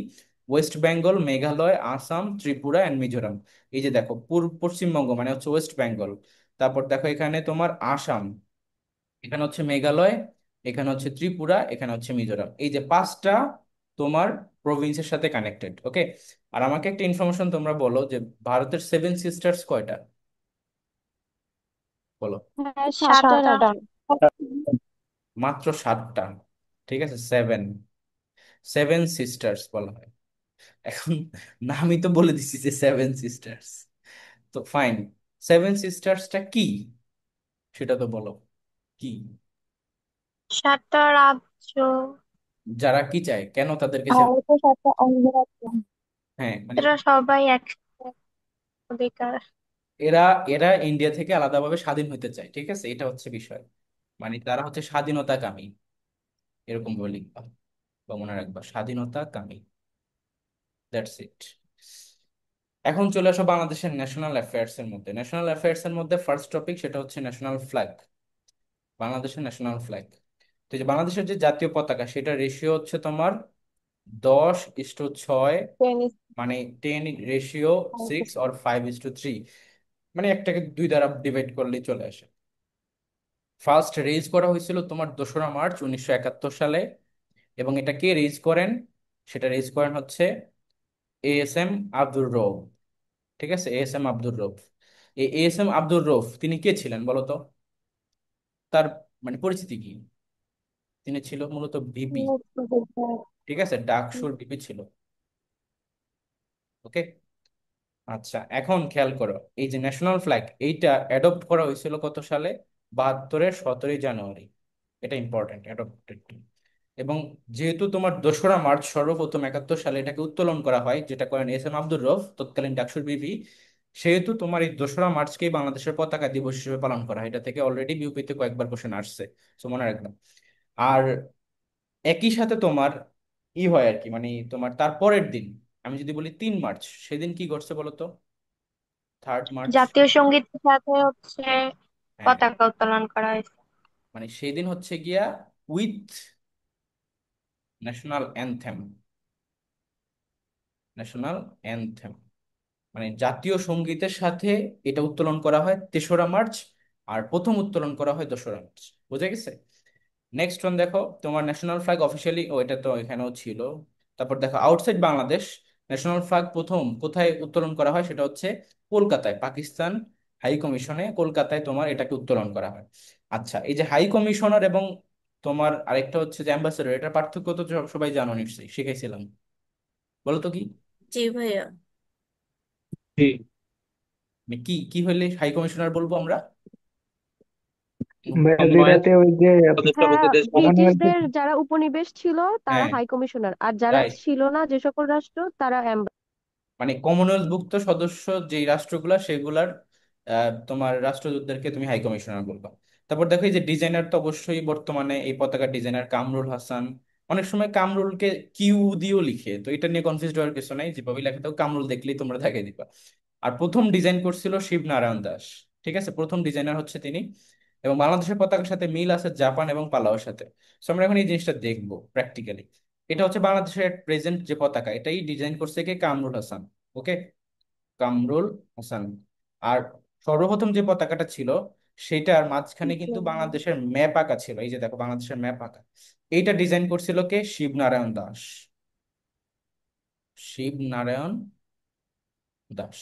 ওয়েস্ট বেঙ্গল, মেঘালয়, আসাম, ত্রিপুরা এন্ড মিজোরাম। এই যে দেখো পশ্চিমবঙ্গ মানে হচ্ছে ওয়েস্ট বেঙ্গল, তারপর দেখো এখানে তোমার আসাম, এখানে হচ্ছে মেঘালয়, এখানে হচ্ছে ত্রিপুরা, এখানে হচ্ছে মিজোরাম। এই যে 5টা তোমার প্রভিন্সের সাথে কানেক্টেড। ওকে। আর আমাকে একটা ইনফরমেশন তোমরা বলো যে ভারতের 7 সিস্টার্স কয়টা, বলো। হ্যাঁ, সাতটা। মাত্র 7টা। ঠিক আছে, সেভেন, 7 সিস্টার্স বলা হয়। এখন নামই তো বলে দিছি যে 7 সিস্টার্স। তো ফাইন, 7 সিস্টার্সটা কি সেটা তো বলো কি। সাতটা রাজ্য। যারা কি চায়, কেন তাদেরকে আর তো সাতটা অঙ্গরাজ্য। হ্যাঁ মানে এরা সবাই একসাথে অধিকার। এরা এরা ইন্ডিয়া থেকে আলাদাভাবে স্বাধীন হতে চায়। ঠিক আছে, এটা হচ্ছে বিষয়। মানে তারা হচ্ছে স্বাধীনতাকামী, এরকম বলি বা মনে রাখবা, স্বাধীনতাকামী। That's it. এখন চলে আসো বাংলাদেশের ন্যাশনাল অ্যাফেয়ার্স এর মধ্যে। ন্যাশনাল অ্যাফেয়ার্স এর মধ্যে ফার্স্ট টপিক সেটা হচ্ছে ন্যাশনাল ফ্ল্যাগ। বাংলাদেশের ন্যাশনাল ফ্ল্যাগ, তো এই যে বাংলাদেশের যে জাতীয় পতাকা, সেটা রেশিও হচ্ছে তোমার 10:6, টেনিস। মানে 10:6 or 5:3, মানে একটাকে দুই দ্বারা ডিভাইড করলেই চলে আসে। ফার্স্ট রেজ করা হয়েছিল তোমার 2রা মার্চ 1971 সালে। এবং এটা কে রেজ করেন? সেটা রেজ করেন হচ্ছে এএসএম আব্দুর রৌফ। ঠিক আছে, এএসএম আব্দুর রৌফ। এই এএসএম আব্দুর রৌফ তিনি কে ছিলেন বলো তো? তার মানে পরিচিতি কি? তিনি ছিল মূলত ভিপি। ঠিক আছে, ডাকসুর ভিপি ছিল। ওকে। আচ্ছা, এখন খেয়াল করো, এই যে ন্যাশনাল ফ্ল্যাগ এইটা অ্যাডপ্ট করা হয়েছিল কত সালে? 72-এর 17ই জানুয়ারি। এটা ইম্পর্টেন্ট, অ্যাডপ্টেড। এবং যেহেতু তোমার 2রা মার্চ সর্বপ্রথম 71 সালে এটাকে উত্তোলন করা হয়, যেটা করেন এস এম আব্দুর রফ, তৎকালীন ডাকসুর বিপি, সেহেতু তোমার এই 2রা মার্চকেই বাংলাদেশের পতাকা দিবস হিসেবে পালন করা হয়। এটা থেকে অলরেডি বিউপিতে কয়েকবার কোশ্চেন আসছে, সো মনে রাখবেন। আর একই সাথে তোমার ই হয় আর কি, মানে তোমার তারপরের দিন, আমি যদি বলি 3 মার্চ, সেদিন কি ঘটছে বলো তো? 3rd March. জাতীয় সঙ্গীতের সাথে হচ্ছে হ্যাঁ, পতাকা উত্তোলন করা হয়েছে। মানে সেই দিন হচ্ছে গিয়া with national anthem. National anthem মানে জাতীয় সঙ্গীতের সাথে এটা উত্তোলন করা হয় 3রা মার্চ, আর প্রথম উত্তোলন করা হয় 2রা মার্চ। বুঝে গেছে? নেক্সট ওয়ান দেখো, তোমার ন্যাশনাল ফ্ল্যাগ অফিসিয়ালি, ও এটা তো এখানেও ছিল। তারপর দেখো আউটসাইড বাংলাদেশ ন্যাশনাল ফ্ল্যাগ প্রথম কোথায় উত্তোলন করা হয়, সেটা হচ্ছে কলকাতায়, পাকিস্তান হাই কমিশনে কলকাতায় তোমার এটাকে উত্তোলন করা হয়। আচ্ছা, এই যে হাই কমিশনার এবং তোমার আরেকটা হচ্ছে যে অ্যাম্বাসেডর, এটার পার্থক্য তো সবাই জানো নিশ্চয়ই, শিখাইছিলাম। বলো তো কি? জি ভাইয়া। জি। মানে কি কি হইলে হাই কমিশনার বলবো আমরা? মেয়াদিরাতে ওই যে হ্যাঁ, কমনওয়েলথ। ব্রিটিশদের যারা উপনিবেশ ছিল তারা হ্যাঁ, হাই কমিশনার, আর যারা রাইট। ছিল না যে সকল রাষ্ট্র তারা মানে কমনওয়েলথভুক্ত সদস্য যেই রাষ্ট্রগুলা সেগুলার তোমার রাষ্ট্রদূতদেরকে তুমি হাই কমিশনার বলবা। তারপর দেখো এই যে ডিজাইনার, তো অবশ্যই বর্তমানে এই পতাকার ডিজাইনার কামরুল হাসান। অনেক সময় কামরুলকে কিউ দিয়েও লিখে, তো এটা নিয়ে কনফিউজ হওয়ার কিছু নাই, যেভাবে লেখা থাকো কামরুল দেখলেই তোমরা তাকে দিবা। আর প্রথম ডিজাইন করছিল শিবনারায়ণ দাস। ঠিক আছে, প্রথম ডিজাইনার হচ্ছে তিনি। এবং বাংলাদেশের পতাকার সাথে মিল আছে জাপান এবং পালাওর সাথে। সো আমরা এখন এই জিনিসটা দেখবো প্র্যাকটিক্যালি। এটা হচ্ছে বাংলাদেশের প্রেজেন্ট যে পতাকা, এটাই ডিজাইন করছে কে? কামরুল হাসান। ওকে, কামরুল হাসান। আর সর্বপ্রথম যে পতাকাটা ছিল, সেটার মাঝখানে কিন্তু বাংলাদেশের ম্যাপ আঁকা ছিল। এই যে দেখো বাংলাদেশের ম্যাপ আঁকা, এইটা ডিজাইন করছিল কে? শিবনারায়ণ দাস। শিবনারায়ণ দাস।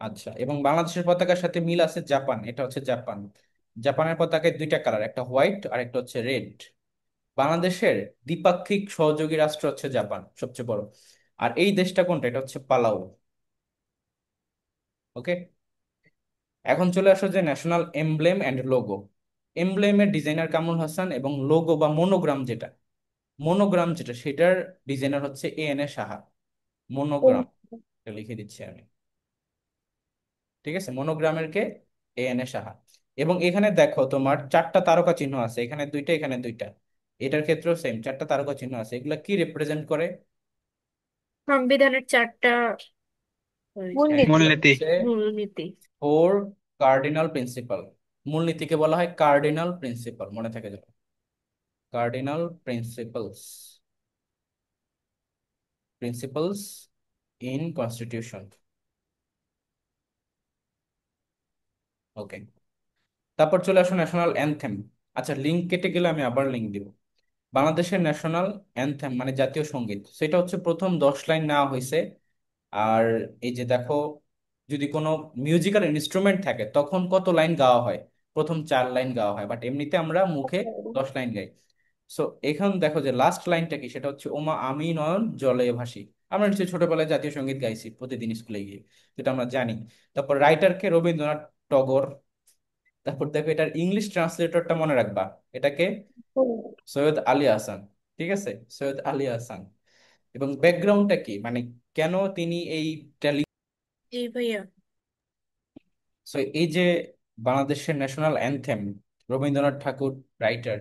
আচ্ছা, এবং বাংলাদেশের পতাকার সাথে মিল আছে জাপান, এটা হচ্ছে জাপান। জাপানের পতাকায় দুইটা কালার, একটা হোয়াইট আর একটা হচ্ছে রেড। বাংলাদেশের দ্বিপাক্ষিক সহযোগী রাষ্ট্র হচ্ছে জাপান সবচেয়ে বড়। আর এই দেশটা কোনটা, এটা হচ্ছে পালাউ। ওকে, এখন চলে আসো যে ন্যাশনাল এমব্লেম অ্যান্ড লোগো। এমব্লেমের ডিজাইনার কামরুল হাসান, এবং লোগো বা মনোগ্রাম যেটা সেটার ডিজাইনার হচ্ছে এ সাহা। মনোগ্রাম, এটা লিখে দিচ্ছি আমি। ঠিক আছে, মনোগ্রামের কে, সাহা। এবং এখানে দেখো তোমার চারটা তারকা চিহ্ন আছে, এখানে দুইটা এখানে দুইটা। এটার ক্ষেত্রেও সেম, চারটা তারকা চিহ্ন আছে। এগুলা কি রিপ্রেজেন্ট করে? সংবিধানের 4টা হ্যাঁ, মূলনীতি। এগুলো মূলনীতি। হচ্ছে মূলনীতি। Four cardinal principal. মূলনীতিকে বলা হয় কার্ডিনাল প্রিন্সিপাল, মনে থাকে যেন, cardinal principles, principles in constitution. Okay, তারপর চলে আসো ন্যাশনাল অ্যানথেম। আচ্ছা, লিঙ্ক কেটে গেলে আমি আবার লিঙ্ক দিব। বাংলাদেশের ন্যাশনাল অ্যানথেম মানে জাতীয় সঙ্গীত, সেটা হচ্ছে প্রথম 10 লাইন নেওয়া হয়েছে। আর এই যে দেখো, যদি কোনো মিউজিক্যাল ইনস্ট্রুমেন্ট থাকে তখন কত লাইন গাওয়া হয়? প্রথম 4 লাইন গাওয়া হয়, বাট এমনিতে আমরা মুখে 10 লাইন গাই। সো এখন দেখো যে লাস্ট লাইনটা কি, সেটা হচ্ছে ওমা আমি নয়ন জলে ভাসি। আমরা নিশ্চয়ই ছোটবেলায় জাতীয় সঙ্গীত গাইছি প্রতিদিন স্কুলে গিয়ে, যেটা আমরা জানি। তারপর রাইটার কে, রবীন্দ্রনাথ টগর। তারপর দেখো এটার ইংলিশ ট্রান্সলেটরটা মনে রাখবা, এটাকে সৈয়দ আলী আহসান। ঠিক আছে, সৈয়দ আলী আহসান। এবং ব্যাকগ্রাউন্ডটা কি, মানে কেন তিনি এইটা জি ভাইয়া। সো এই যে বাংলাদেশের ন্যাশনাল অ্যানথেম, রবীন্দ্রনাথ ঠাকুর রাইটার,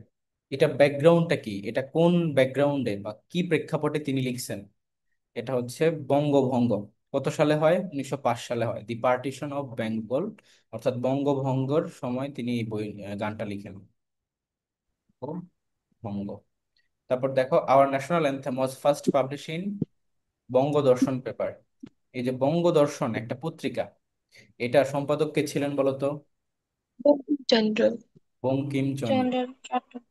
এটা ব্যাকগ্রাউন্ডটা কি, এটা কোন ব্যাকগ্রাউন্ডে বা কি প্রেক্ষাপটে তিনি লিখছেন? এটা হচ্ছে বঙ্গভঙ্গ। কত সালে হয়? 1905 সালে হয়, দি পার্টিশন অফ বেঙ্গল, অর্থাৎ বঙ্গভঙ্গর সময় তিনি এই গানটা লিখেন। ও বঙ্গ। তারপর দেখো, our national anthem was first publish in Bangadarshan paper. এই যে বঙ্গদর্শন একটা পত্রিকা, এটা সম্পাদক কে ছিলেন বলতো? চন্দ্র বঙ্কিমচন্দ্র। চন্দ্র চট্টোপাধ্যায়।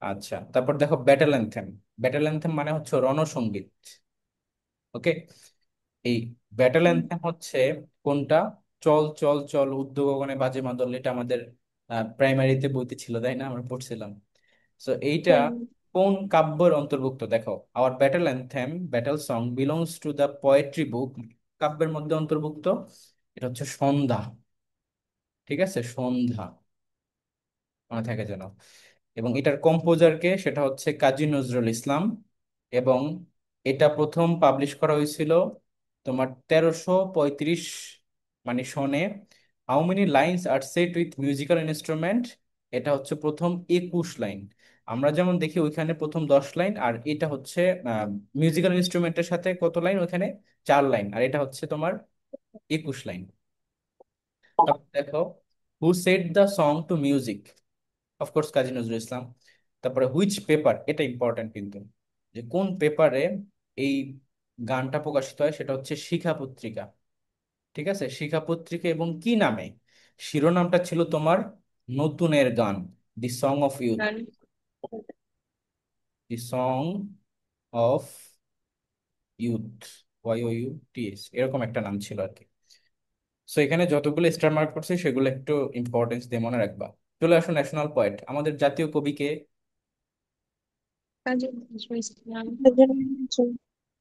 আচ্ছা, তারপর দেখো ব্যাটেল অ্যানথেম। ব্যাটেল অ্যানথেম মানে হচ্ছে রণসঙ্গীত। ওকে, এই ব্যাটেল অ্যানথেম হচ্ছে কোনটা? চল চল চল উদ্যোগ গগনে বাজে মাদল, এটা আমাদের প্রাইমারিতে বইতে ছিল, তাই না? আমরা পড়ছিলাম। সো এইটা কোন কাব্যের অন্তর্ভুক্ত? দেখো, our battle anthem, battle song belongs to the poetry book, কাব্যের মধ্যে অন্তর্ভুক্ত। এটা হচ্ছে সন্ধ্যা। ঠিক আছে, সন্ধ্যা, মনে থাকে যেন। এবং এটার কম্পোজার কে, সেটা হচ্ছে কাজী নজরুল ইসলাম। এবং এটা প্রথম পাবলিশ করা হয়েছিল তোমার 1335 মানে সনে। How many lines are set with musical instrument, এটা হচ্ছে প্রথম 21 লাইন। আমরা যেমন দেখি ওইখানে প্রথম 10 লাইন, আর এটা হচ্ছে মিউজিক্যাল ইনস্ট্রুমেন্টের সাথে কত লাইন ওইখানে? 4 লাইন, আর এটা হচ্ছে তোমার 21 লাইন। তারপর দেখো, who set the song to music, of course Kazi Nazrul Islam. তারপরে হুইচ পেপার, এটা ইম্পর্টেন্ট কিন্তু, যে কোন পেপারে এই গানটা প্রকাশিত হয়, সেটা হচ্ছে শিখা পত্রিকা। ঠিক আছে, শিখা পত্রিকা। এবং কি নামে? শিরোনামটা ছিল তোমার নতুনের গান, the song of youth, the song of youth, YOUTH, এরকম একটা নাম ছিল আর কি। সো এখানে যতগুলো স্টার মার্ক করছে সেগুলো একটু ইম্পর্টেন্স দিয়ে মনে রাখবা। চলে আসো ন্যাশনাল পোয়েট, আমাদের জাতীয় কবিকে। কাজী নজরুল ইসলাম।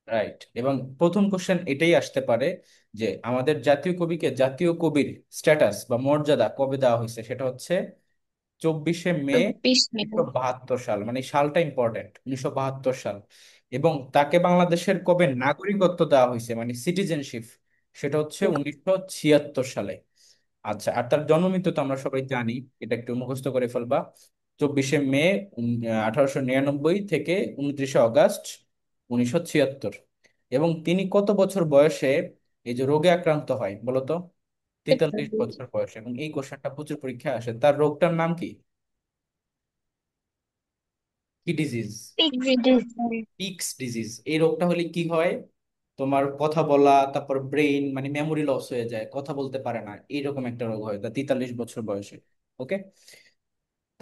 রাইট, এবং প্রথম কোশ্চেন এটাই আসতে পারে যে আমাদের জাতীয় কবিকে জাতীয় কবির স্ট্যাটাস বা মর্যাদা কবে দেওয়া হয়েছে, সেটা হচ্ছে 24শে মে 24 মে। 1972 সাল, মানে এই সালটা ইম্পর্টেন্ট, 1972 সাল। এবং তাকে বাংলাদেশের কবে নাগরিকত্ব দেওয়া হয়েছে, মানে সিটিজেনশিপ, সেটা হচ্ছে 1976 সালে। আচ্ছা, আর তার জন্মমৃত্যু তো আমরা সবাই জানি, এটা একটু মুখস্থ করে ফেলবা। 24শে মে 1899 থেকে 29শে অগাস্ট 1976। এবং তিনি কত বছর বয়সে এই যে রোগে আক্রান্ত হয় বলতো? 43 বছর বয়সে। এবং এই কোশ্চেনটা প্রচুর পরীক্ষায় আসে। তার রোগটার নাম কি? কি ডিজিজ? Pix disease. এই রোগটা হলে কি হয়? তোমার কথা বলা, তারপর ব্রেইন মানে মেমোরি লস হয়ে যায়, কথা বলতে পারে না, এইরকম একটা রোগ হয় তা 43 বছর বয়সে। ওকে,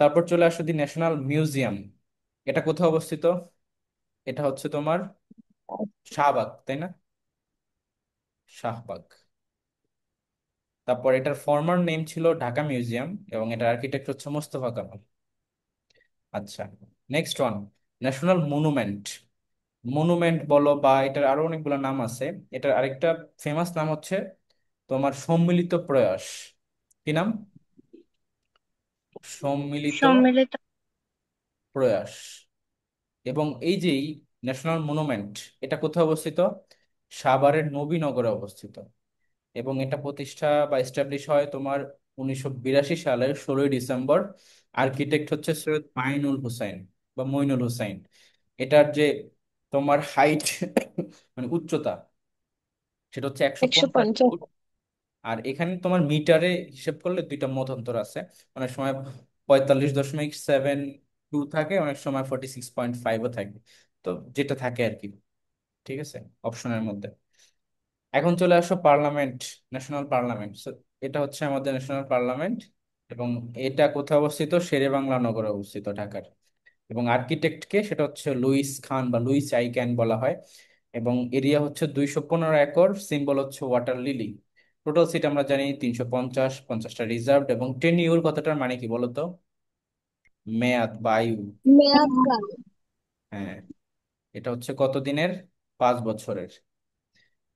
তারপর চলে আসো দি ন্যাশনাল মিউজিয়াম। এটা কোথায় অবস্থিত? এটা হচ্ছে তোমার শাহবাগ, তাই না? শাহবাগ। তারপর এটার ফর্মার নেম ছিল ঢাকা মিউজিয়াম, এবং এটার আর্কিটেক্ট হচ্ছে মোস্তফা কামাল। আচ্ছা, next one, national monument. Monument বলো বা এটার আরো অনেকগুলো নাম আছে। এটার আরেকটা ফেমাস নাম হচ্ছে তোমার সম্মিলিত প্রয়াস। কি নাম? সম্মিলিত সম্মিলিত। প্রয়াস। এবং এই যে ন্যাশনাল মনুমেন্ট, এটা কোথায় অবস্থিত? সাভারের নবীনগরে অবস্থিত। এবং এটা প্রতিষ্ঠা বা এস্টাবলিশ হয় তোমার 1982 সালের 16ই ডিসেম্বর। আর্কিটেক্ট হচ্ছে সৈয়দ মাইনুল হুসাইন বা মইনুল হুসাইন। এটার যে তোমার হাইট মানে উচ্চতা, সেটা হচ্ছে একশো একশো পঞ্চাশ পঞ্চাশ ফুট আর এখানে তোমার মিটারে হিসেব করলে দুইটা মতান্তর আছে। অনেক সময় 45.72 থাকে, অনেক সময় 46.5ও থাকে। তো যেটা থাকে আর কি, ঠিক আছে, অপশনের মধ্যে। এখন চলে আসো পার্লামেন্ট, ন্যাশনাল পার্লামেন্ট। এটা হচ্ছে আমাদের ন্যাশনাল পার্লামেন্ট, এবং এটা কোথায় অবস্থিত? শেরেবাংলা নগরে অবস্থিত, ঢাকার। এবং আর্কিটেক্টকে সেটা হচ্ছে লুইস খান বা লুইস আইক্যান বলা হয়। এবং এরিয়া হচ্ছে 215 একর, সিম্বল হচ্ছে ওয়াটার লিলি। টোটাল সিট আমরা জানি 350, 50টা রিজার্ভড, এবং টেনিউর কথাটার মানে কি বলতো? মেয়াদ বা আয়ু। মেয়াদকাল। হ্যাঁ, এটা হচ্ছে কত দিনের? 5 বছরের।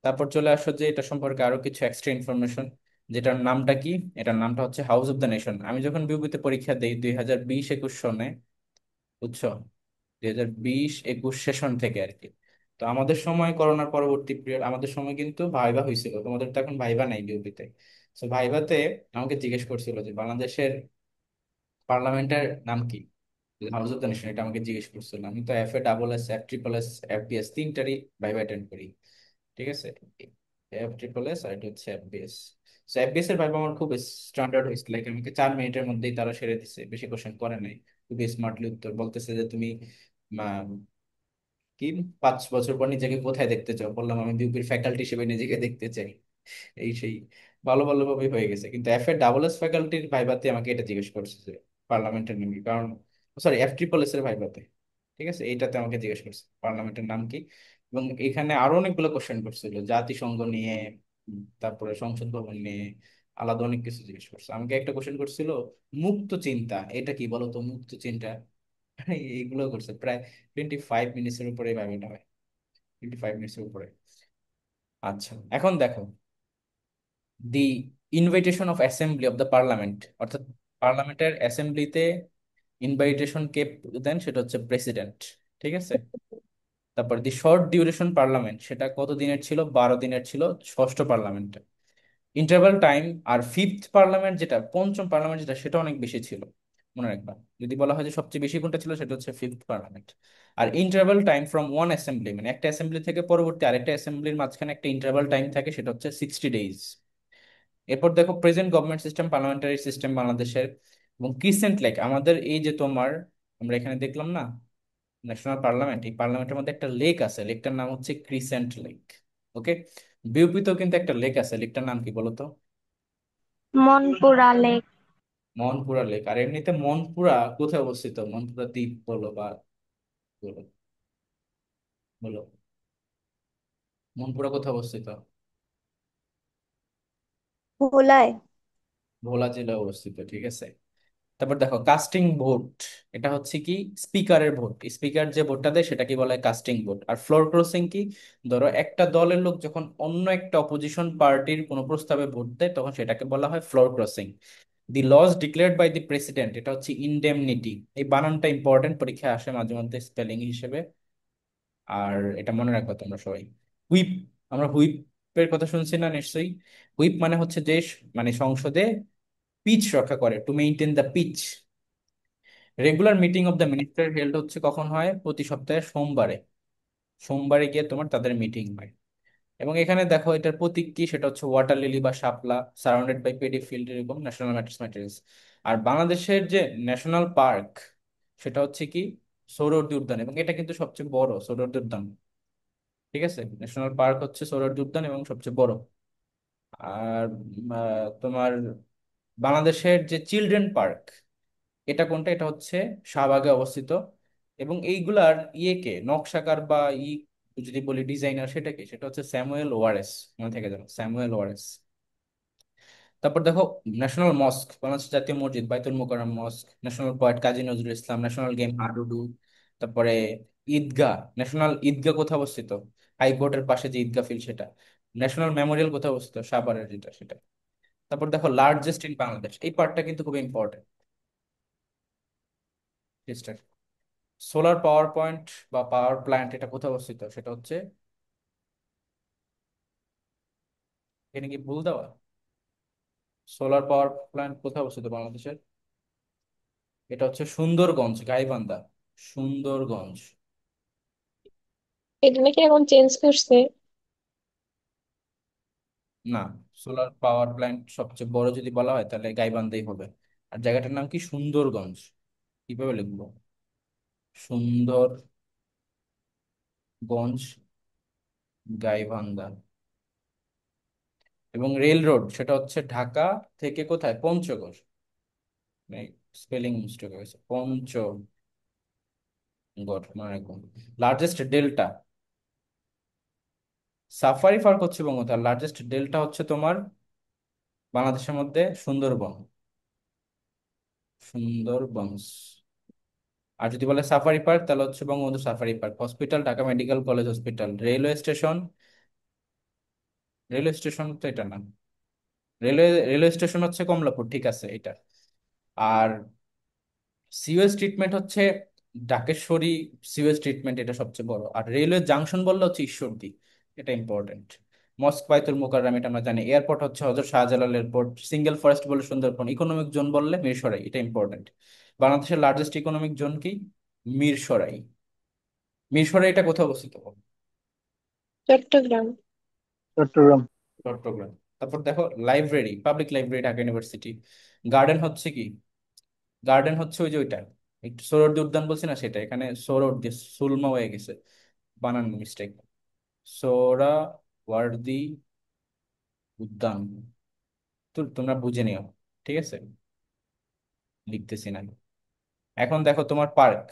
তারপর চলে আসো যে এটা সম্পর্কে আরো কিছু এক্সট্রা ইনফরমেশন, যেটার নামটা কি? এটার নামটা হচ্ছে হাউস অফ দ্য নেশন। আমি যখন বিউপিতে পরীক্ষা দিই 2020-21 সনে, বুঝছো, 2020-21 সেশন থেকে আর কি। তো আমাদের সময় করোনার পরবর্তী পিরিয়ড, আমাদের সময় কিন্তু ভাইবা হয়েছিল, তোমাদের তো এখন ভাইবা নাই বিউপিতে। তো ভাইভাতে আমাকে জিজ্ঞেস করছিল যে বাংলাদেশের পার্লামেন্টের নাম কি, হাউস অফ দ্য নেশন, এটা আমাকে জিজ্ঞেস করছিল। আমি তো FA, FSSS, FBS তিনটারই ভাইবা অ্যাটেন্ড করি, ঠিক আছে। FSSS আর এটা হচ্ছে FBS। তো FBS এর ভাইবা আমার খুব স্ট্যান্ডার্ড হয়েছে, লাইক আমাকে 4 মিনিটের মধ্যেই তারা সেরে দিচ্ছে, বেশি কোশ্চেন করে নাই। খুবই স্মার্টলি উত্তর বলতেছে যে তুমি কি 5 বছর পর নিজেকে কোথায় দেখতে চাও? বললাম আমি বিউপির ফ্যাকাল্টি হিসেবে নিজেকে দেখতে চাই। এই সেই ভালো ভালো ভাবে হয়ে গেছে। কিন্তু FA ফ্যাকাল্টির ভাইভাতে আমাকে এটা জিজ্ঞেস করছে যে পার্লামেন্টের নাম কি, কারণ সরি FSSS এর ভাইভাতে, ঠিক আছে, এইটাতে আমাকে জিজ্ঞেস করছে পার্লামেন্টের নাম কি। এবং এখানে আরো অনেকগুলো কোশ্চেন করছিল জাতিসংঘ নিয়ে, তারপরে সংসদ ভবন নিয়ে, আলাদা অনেক কিছু জিজ্ঞেস করছে। আমাকে একটা কোশ্চেন করছিল মুক্ত চিন্তা, এটা কি বলো তো? মুক্ত চিন্তা এইগুলো করছে। প্রায় 25 মিনিটসের উপরে ভাইভাটা হয়, 25 মিনিটসের উপরে। আচ্ছা, এখন দেখো, the invitation of assembly of the parliament, অর্থাৎ পার্লামেন্টের অ্যাসেম্বলিতে ইনভাইটেশন কে দেন? সেটা হচ্ছে প্রেসিডেন্ট, ঠিক আছে। তারপর দি শর্ট ডিউরেশন পার্লামেন্ট, সেটা কত দিনের ছিল? 12 দিনের ছিল, ষষ্ঠ পার্লামেন্ট। ইন্টারভাল টাইম আর ফিফথ পার্লামেন্ট, যেটা পঞ্চম পার্লামেন্ট, যেটা সেটা অনেক বেশি ছিল। মনে রাখবা, যদি বলা হয় যে সবচেয়ে বেশি কোনটা ছিল, সেটা হচ্ছে ফিফথ পার্লামেন্ট। আর interval time from one assembly, মানে একটা অ্যাসেম্বলি থেকে পরবর্তী আরেকটা অ্যাসেম্বলির মাঝখানে একটা ইন্টারভাল টাইম থাকে, সেটা হচ্ছে 60 ডেজ। এরপর দেখো present government system, parliamentary system বাংলাদেশের। এবং ক্রিসেন্ট লেক, আমাদের এই যে তোমার, আমরা এখানে দেখলাম না ন্যাশনাল পার্লামেন্ট, এই পার্লামেন্টের মধ্যে একটা লেক আছে, লেকটার নাম হচ্ছে ক্রিসেন্ট লেক। ওকে, বিউপিতেও কিন্তু একটা লেক আছে, লেকটার নাম কি বলো তো? মনপুরা লেক। মনপুরা লেক। আর এমনিতে মনপুরা কোথায় অবস্থিত? মনপুরা দ্বীপ বলো বা বলো, বলো মনপুরা কোথায় অবস্থিত? ভোলায়। ভোলা জেলায় অবস্থিত, ঠিক আছে। তারপর দেখো কাস্টিং ভোট, এটা হচ্ছে কি স্পিকারের ভোট। স্পিকার যে ভোটটা দেয় সেটাকে বলা হয় কাস্টিং ভোট। আর ফ্লোর ক্রসিং কি? ধরো একটা দলের লোক যখন অন্য একটা অপোজিশন পার্টির কোনো প্রস্তাবে ভোট দেয়, তখন সেটাকে বলা হয় floor crossing. The laws declared by the president, এটা হচ্ছে ইনডেমনিটি। এই বানানটা ইম্পর্টেন্ট, পরীক্ষায় আসে মাঝে মধ্যে স্পেলিং হিসেবে। আর এটা মনে রাখবে তোমরা সবাই। হুইপ, আমরা হুইপের কথা শুনছি না নিশ্চয়ই। হুইপ মানে হচ্ছে দেশ, মানে সংসদে পিচ রক্ষা করে, to maintain the peace. Regular meeting of the minister held হচ্ছে কখন হয়? প্রতি সপ্তাহে সোমবারে। সোমবারে গিয়ে তোমার তাদের মিটিং হয়। এবং এখানে দেখো এটার প্রতীক কি, সেটা হচ্ছে ওয়াটার লিলি বা শাপলা, সারাউন্ডেড বাই পেডি ফিল্ড, এরকম ন্যাশনাল ম্যাটার্স। আর বাংলাদেশের যে ন্যাশনাল পার্ক, সেটা হচ্ছে কি সৌরউর্দী উদ্যান, এবং এটা কিন্তু সবচেয়ে বড় সৌরউর্দী উদ্যান, ঠিক আছে। ন্যাশনাল পার্ক হচ্ছে সৌরউর্দী উদ্যান এবং সবচেয়ে বড়। আর তোমার বাংলাদেশের যে চিলড্রেন পার্ক, এটা কোনটা? এটা হচ্ছে শাহবাগে অবস্থিত। এবং এইগুলার ইয়েকে নকশাকার বা যদি বলি ডিজাইনার, সেটাকে, সেটা হচ্ছে স্যামুয়েল ওয়ারেস। মনে থেকে যাবে, স্যামুয়েল ওয়ারেস। তারপর দেখো ন্যাশনাল মস্ক, বাংলাদেশের জাতীয় মসজিদ বাইতুল মোকাররম মস্ক, ন্যাশনাল পোয়েট কাজী নজরুল ইসলাম, ন্যাশনাল গেম হাডুডু। তারপরে ঈদগাহ, ন্যাশনাল ঈদগাহ কোথায় অবস্থিত? হাইকোর্টের পাশে যে ঈদগাহ ফিল্ড সেটা। ন্যাশনাল মেমোরিয়াল কোথায় অবস্থিত? সাভারের যেটা সেটা। তারপর দেখো লার্জেস্ট ইন বাংলাদেশ, এই পার্টটা কিন্তু খুব ইম্পর্টেন্ট। সোলার পাওয়ার পয়েন্ট বা পাওয়ার প্ল্যান্ট এটা কোথায় অবস্থিত? সেটা হচ্ছে, এখানে কি ভুল দেওয়া? সোলার পাওয়ার প্ল্যান্ট কোথায় অবস্থিত বাংলাদেশের? এটা হচ্ছে সুন্দরগঞ্জ, গাইবান্ধা, সুন্দরগঞ্জ। এটা নাকি এখন চেঞ্জ করছে? না, সোলার পাওয়ার প্ল্যান্ট সবচেয়ে বড় যদি বলা হয় তাহলে গাইবান্ধাই হবে। আর জায়গাটার নাম কি? সুন্দরগঞ্জ। কিভাবে লিখবো? সুন্দরগঞ্জ, গাইবান্ধা। এবং রেল রোড সেটা হচ্ছে ঢাকা থেকে কোথায়? পঞ্চগড়। স্পেলিং মিস্টেক হয়েছে, পঞ্চগড়। মানে লার্জেস্ট ডেল্টা, সাফারি পার্ক হচ্ছে বঙ্গোপসাগর, লার্জেস্ট ডেল্টা হচ্ছে তোমার বাংলাদেশের মধ্যে সুন্দরবন, সুন্দরবন। আর যদি বলে সাফারি পার্ক তাহলে হচ্ছে Bangabandhu safari park. Hospital Dhaka medical college hospital. Railway station, railway station তো এটা না, রেলওয়ে স্টেশন হচ্ছে কমলাপুর, ঠিক আছে এটা। আর সিওএস ট্রিটমেন্ট হচ্ছে ঢাকেশ্বরী সিওএস ট্রিটমেন্ট, এটা সবচেয়ে বড়। আর রেলওয়ে জাংশন বললে হচ্ছে ঈশ্বরদী, এটা ইম্পর্টেন্ট। মস্ক বাইতুল মোকাররম এটা আমরা জানি। এয়ারপোর্ট হচ্ছে Hazrat Shahjalal airport. Single forest বলে সুন্দরবন। ইকোনমিক জোন বললে মিরসরাই, এটা ইম্পর্টেন্ট। বাংলাদেশের লার্জেস্ট ইকোনমিক জোন কি? মিরসরাই। মিরসরাই এটা কোথায় অবস্থিত? চট্টগ্রাম। চট্টগ্রাম। চট্টগ্রাম। তারপর দেখো library, public library Dhaka university. Garden হচ্ছে কি? গার্ডেন হচ্ছে ওই যে ওইটা, একটু সোহরাওয়ার্দী উদ্যান বলছি না সেটা, এখানে সোহরাওয়ার্দী সুলমা হয়ে গেছে, বানান মিস্টেক। সোহরাওয়ার্দী উদ্যান, তো তোমরা বুঝে নিও, ঠিক আছে, লিখতেছি না। এখন দেখো তোমার পার্ক,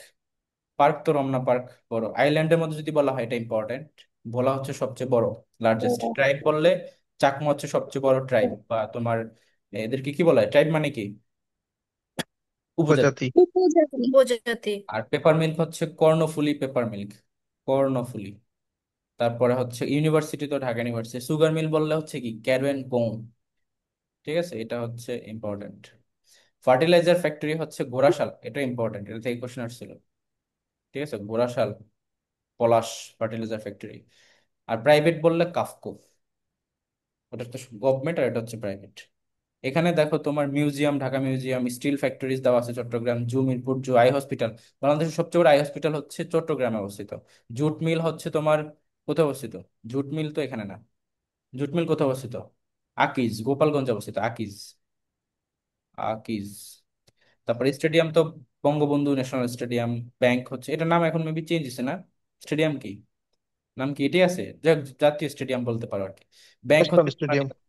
পার্ক তো রমনা পার্ক বড়। আইল্যান্ডের মধ্যে যদি বলা হয় এটা ইম্পর্টেন্ট, ভোলা হচ্ছে সবচেয়ে বড় লার্জেস্ট। ও, ট্রাইব বললে চাকমা হচ্ছে সবচেয়ে বড় ট্রাইব, বা তোমার এদেরকে কি বলা হয়? ট্রাইব মানে কি? উপজাতি। উপজাতি। উপজাতি। উপজাতি। আর পেপার মিল্ক হচ্ছে কর্ণফুলী পেপার মিল্ক, কর্ণফুলী। তারপরে হচ্ছে ইউনিভার্সিটি তো ঢাকা ইউনিভার্সিটি। সুগার মিল বললে হচ্ছে কি? ক্যারওয়ান কোং, ঠিক আছে, এটা হচ্ছে ইম্পর্টেন্ট। ফার্টিলাইজার ফ্যাক্টরি হচ্ছে ঘোড়াশাল, এটা ইম্পর্টেন্ট, এটা থেকে কোশ্চেন আসছিল, ঠিক আছে, ঘোড়াশাল পলাশ ফার্টিলাইজার ফ্যাক্টরি। আর প্রাইভেট বললে কাফকো, ওটা তো গভর্নমেন্ট আর এটা হচ্ছে প্রাইভেট। এখানে দেখো তোমার museum, Dhaka museum, steel factories দেওয়া আছে, Chattogram zoo, Mirpur zoo, eye hospital. বাংলাদেশের সবচেয়ে বড় আই হসপিটাল হচ্ছে চট্টগ্রামে অবস্থিত। জুট মিল হচ্ছে তোমার কোথায় অবস্থিত? জুট মিল তো এখানে না, জুট মিল কোথায় অবস্থিত? আকিজ, গোপালগঞ্জে অবস্থিত আকিজ, আকিজ। তারপরে স্টেডিয়াম তো বঙ্গবন্ধু ন্যাশনাল স্টেডিয়াম। ব্যাংক হচ্ছে, এটার নাম এখন মেবি চেঞ্জ হয়েছে না? স্টেডিয়াম কি নাম কি এটাই আছে, জাতীয় স্টেডিয়াম বলতে পারো আর কি। ব্যাংক ইস্কন হচ্ছে সোনালী স্টেডিয়াম। ব্যাংক।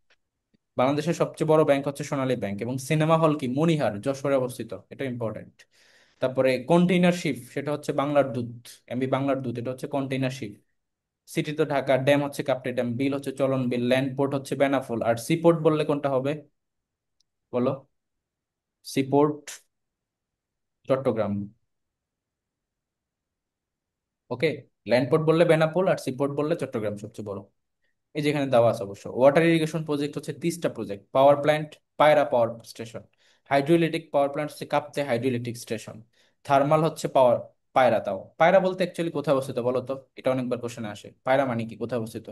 বাংলাদেশের সবচেয়ে বড় ব্যাংক হচ্ছে সোনালী ব্যাংক। এবং সিনেমা হল কি? মনিহার, যশোরে অবস্থিত, এটা ইম্পর্টেন্ট। তারপরে কন্টেইনার শিপ সেটা হচ্ছে বাংলার দূত, এমবি বাংলার দূত, এটা হচ্ছে কন্টেইনার শিপ। সিটি তো ঢাকা, ড্যাম হচ্ছে কাপ্তাই ড্যাম, বিল হচ্ছে চলন বিল, ল্যান্ড পোর্ট হচ্ছে বেনাফুল। আর সিপোর্ট বললে কোনটা হবে বলো? সিপোর্ট চট্টগ্রাম, ওকে। ল্যান্ড পোর্ট বললে বেনাপোল, আর সিপোর্ট বললে চট্টগ্রাম সবচেয়ে বড়। এই যেখানে দেওয়া আছে অবশ্য। ওয়াটার ইরিগেশন প্রজেক্ট হচ্ছে 30টা প্রজেক্ট। পাওয়ার প্ল্যান্ট পায়রা power station. Hydroelectric power plant হচ্ছে কাপ্তাই হাইড্রোইলেকট্রিক স্টেশন। থার্মাল হচ্ছে পাওয়ার, পায়রা। তাও পায়রা বলতে অ্যাকচুয়ালি কোথায় অবস্থিত বলো তো? এটা অনেকবার কোশ্চেনে আসে, পায়রা মানে কি, কোথায় অবস্থিত?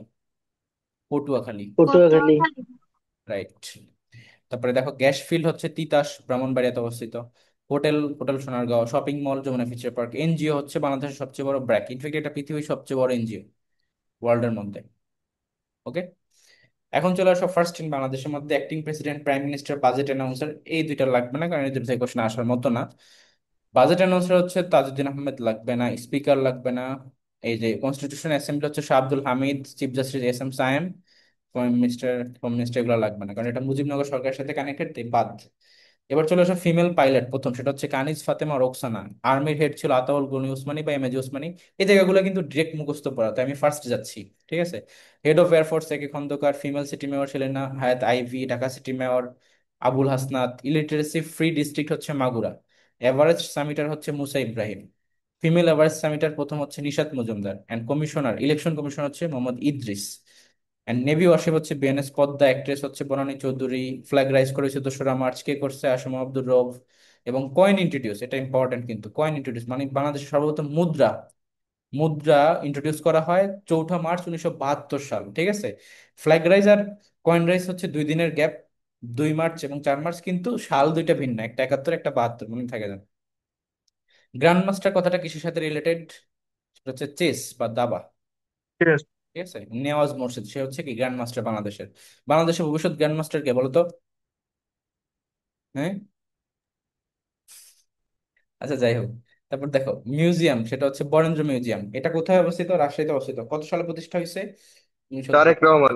পটুয়াখালী, পটুয়াখালী। পটুয়াখালী। রাইট। তারপরে দেখো গ্যাস ফিল্ড হচ্ছে তিতাস, ব্রাহ্মণবাড়িয়াতে অবস্থিত। Hotel, hotel Sonargaon. Shopping mall Jamuna Future Park. NGO হচ্ছে বাংলাদেশের সবচেয়ে বড় ব্র্যাক, ইনফ্যাক্ট এটা পৃথিবীর সবচেয়ে বড় এনজিও ওয়ার্ল্ডের মধ্যে, ওকে। এখন চলে আসো ফার্স্ট ইন বাংলাদেশের মধ্যে acting president, prime minister, budget announcer. এই দুইটা লাগবে না, কারণ এই দুটো থেকে কোশ্চেন আসার মতো না। বাজেট অ্যানাউন্সার হচ্ছে তাজউদ্দিন আহমেদ, লাগবে না। স্পিকার লাগবে না। এই যে কনস্টিটিউশন অ্যাসেম্বলি হচ্ছে Shah Abdul Hamid, chief justice S M Sayem, prime minister, home minister, এগুলো লাগবে না, কারণ এটা মুজিবনগর সরকারের সাথে কানেক্টেড, তাই বাদ। এবার চলে আসো ফিমেল পাইলট প্রথম, সেটা হচ্ছে কানিজ ফাতেমা রোকসানা। আর্মির হেড ছিল আতাউল গনি উসমানী বা এমএজি উসমানী। এই জায়গাগুলো কিন্তু ডিরেক্ট মুখস্থ পড়া, তাই আমি ফার্স্ট যাচ্ছি। ঠিক আছে। হেড অফ এয়ারফোর্স একে খন্দকার, ফিমেল সিটি মেয়র ছিলেন না Hayat Ivy, Dhaka city mayor Abul Hasnat. Illiteracy free district হচ্ছে মাগুরা। এভারেস্ট সামিটার হচ্ছে Musa Ibrahim. Female Everest summiter প্রথম হচ্ছে Nishat Majumdar. And commissioner, election commissioner হচ্ছে Mohammad Idris. And navy warship হচ্ছে বিএনএস পদ্মা। অ্যাক্ট্রেস হচ্ছে বনানী চৌধুরী। ফ্ল্যাগ রাইজ করেছে 2রা মার্চ, কে করছে? আসম আব্দুর রব। এবং কয়েন ইন্ট্রোডিউস, এটা ইম্পর্টেন্ট কিন্তু, কয়েন ইন্ট্রোডিউস মানে বাংলাদেশের সর্বপ্রথম মুদ্রা, মুদ্রা ইন্ট্রোডিউস করা হয় 4ঠা মার্চ 1972 সাল। ঠিক আছে। ফ্ল্যাগ রাইজ আর কয়েন রাইজ হচ্ছে 2 দিনের গ্যাপ, 2 মার্চ এবং 4 মার্চ, কিন্তু সাল দুইটা ভিন্ন, একটা 71 একটা 72, মনে থাকে যান। গ্র্যান্ড মাস্টার কথাটা কিসের সাথে রিলেটেড? সেটা হচ্ছে চেস বা দাবা। Yes. ঠিক আছে। নেওয়াজ মোর্শেদ, সে হচ্ছে কি গ্র্যান্ড মাস্টার বাংলাদেশের। বাংলাদেশের ভবিষ্যৎ গ্র্যান্ড মাস্টার কে বলতো? হ্যাঁ। আচ্ছা, যাই হোক। তারপর দেখো মিউজিয়াম, সেটা হচ্ছে বরেন্দ্র মিউজিয়াম। এটা কোথায় অবস্থিত? রাজশাহীতে অবস্থিত। কত সালে প্রতিষ্ঠা হয়েছে? 1910। তারেক রহমান।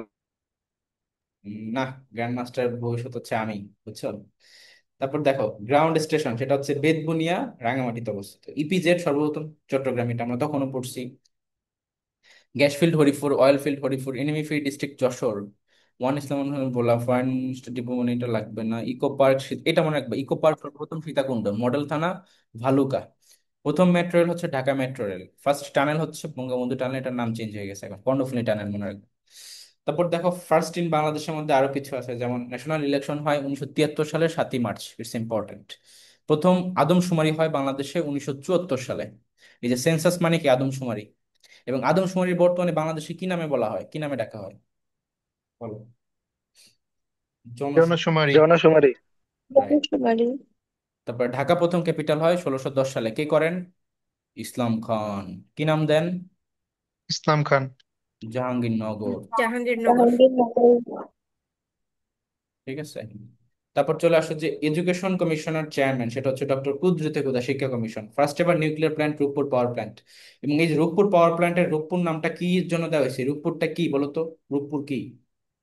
না, গ্র্যান্ড মাস্টার ভবিষ্যৎ হচ্ছে আমি, বুঝছো? তারপর দেখো গ্রাউন্ড স্টেশন, সেটা হচ্ছে বেতবুনিয়া, রাঙামাটিতে অবস্থিত। ইপিজেড সর্বপ্রথম চট্টগ্রাম, এটা আমরা তখনও পড়ছি। Gas field Haripur, oil field Haripur. Enemy free district Jessore. One Islam বললাম, ফরেন ডিপো মানে এটা লাগবে না। ইকো পার্ক, এটা মনে রাখবে। ইকো পার্ক সর্বপ্রথম সীতাকুণ্ড। মডেল থানা ভালুকা। প্রথম মেট্রো রেল হচ্ছে Dhaka metro rail. First tunnel হচ্ছে বঙ্গবন্ধু টানেল, এটার নাম চেঞ্জ হয়ে গেছে এখন কর্ণফুলী টানেল, মনে রাখবে। তারপর দেখো ফার্স্ট ইন বাংলাদেশের মধ্যে আরো কিছু আছে, যেমন ন্যাশনাল ইলেকশন হয় 1973 সালের 7ই মার্চ, ইটস ইম্পর্টেন্ট। প্রথম আদমশুমারি হয় বাংলাদেশে 1974 সালে। এই যে সেন্সাস মানে কি? আদমশুমারি। এবং আদমশুমারির বর্তমানে বাংলাদেশে কি নামে বলা হয়, কি নামে ডাকা হয়? বলো। জনসংখ্যা। জনশুমারি। জনশুমারি। রাইট। বৃহস্পতিবারই। তারপর ঢাকা প্রথম ক্যাপিটাল হয় 1610 সালে, কে করেন? ইসলাম খান। কি নাম দেন? ইসলাম খান। জাহাঙ্গীরনগর। জাহাঙ্গীরনগর। জাহাঙ্গীরনগর। ঠিক আছে। তারপর চলে আসো যে এডুকেশন কমিশনের চেয়ারম্যান, সেটা হচ্ছে ডক্টর কুদরতে খুদা, শিক্ষা কমিশন। ফার্স্ট এবার nuclear plant Rooppur power plant. এবং এই যে রূপপুর পাওয়ার প্ল্যান্টের রূপপুর নামটা কি জন্য দেওয়া হয়েছে? রূপপুরটা কি বলতো? রূপপুর কি?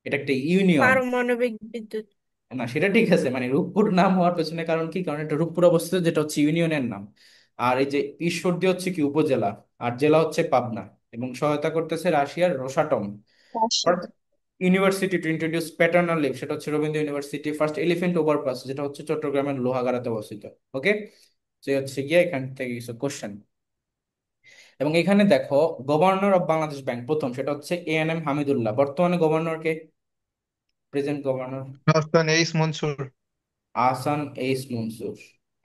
এটা একটা ইউনিয়ন। পারমাণবিক বিদ্যুৎ। না, সেটা ঠিক আছে, মানে রূপপুর নাম হওয়ার পেছনে কারণ কি? কারণ এটা রূপপুর অবস্থিত, যেটা হচ্ছে ইউনিয়নের নাম। আর এই যে ঈশ্বরদী হচ্ছে কি উপজেলা, আর জেলা হচ্ছে পাবনা। এবং সহায়তা করতেছে রাশিয়ার Rosatom. Rajshahi. University to introduce paternal leave, সেটা হচ্ছে Rabindra university. First elephant overpass, যেটা হচ্ছে চট্টগ্রামের লোহাগাড়াতে অবস্থিত। ওকে। সে হচ্ছে গিয়ে এখান থেকে কিছু কোশ্চেন। এবং এখানে দেখো গভর্নর অফ বাংলাদেশ ব্যাংক প্রথম, সেটা হচ্ছে এএনএম হামিদুল্লাহ। বর্তমানে গভর্নর কে? প্রেজেন্ট গভর্নর হাসান এইস মনসুর। আহসান এইস মনসুর।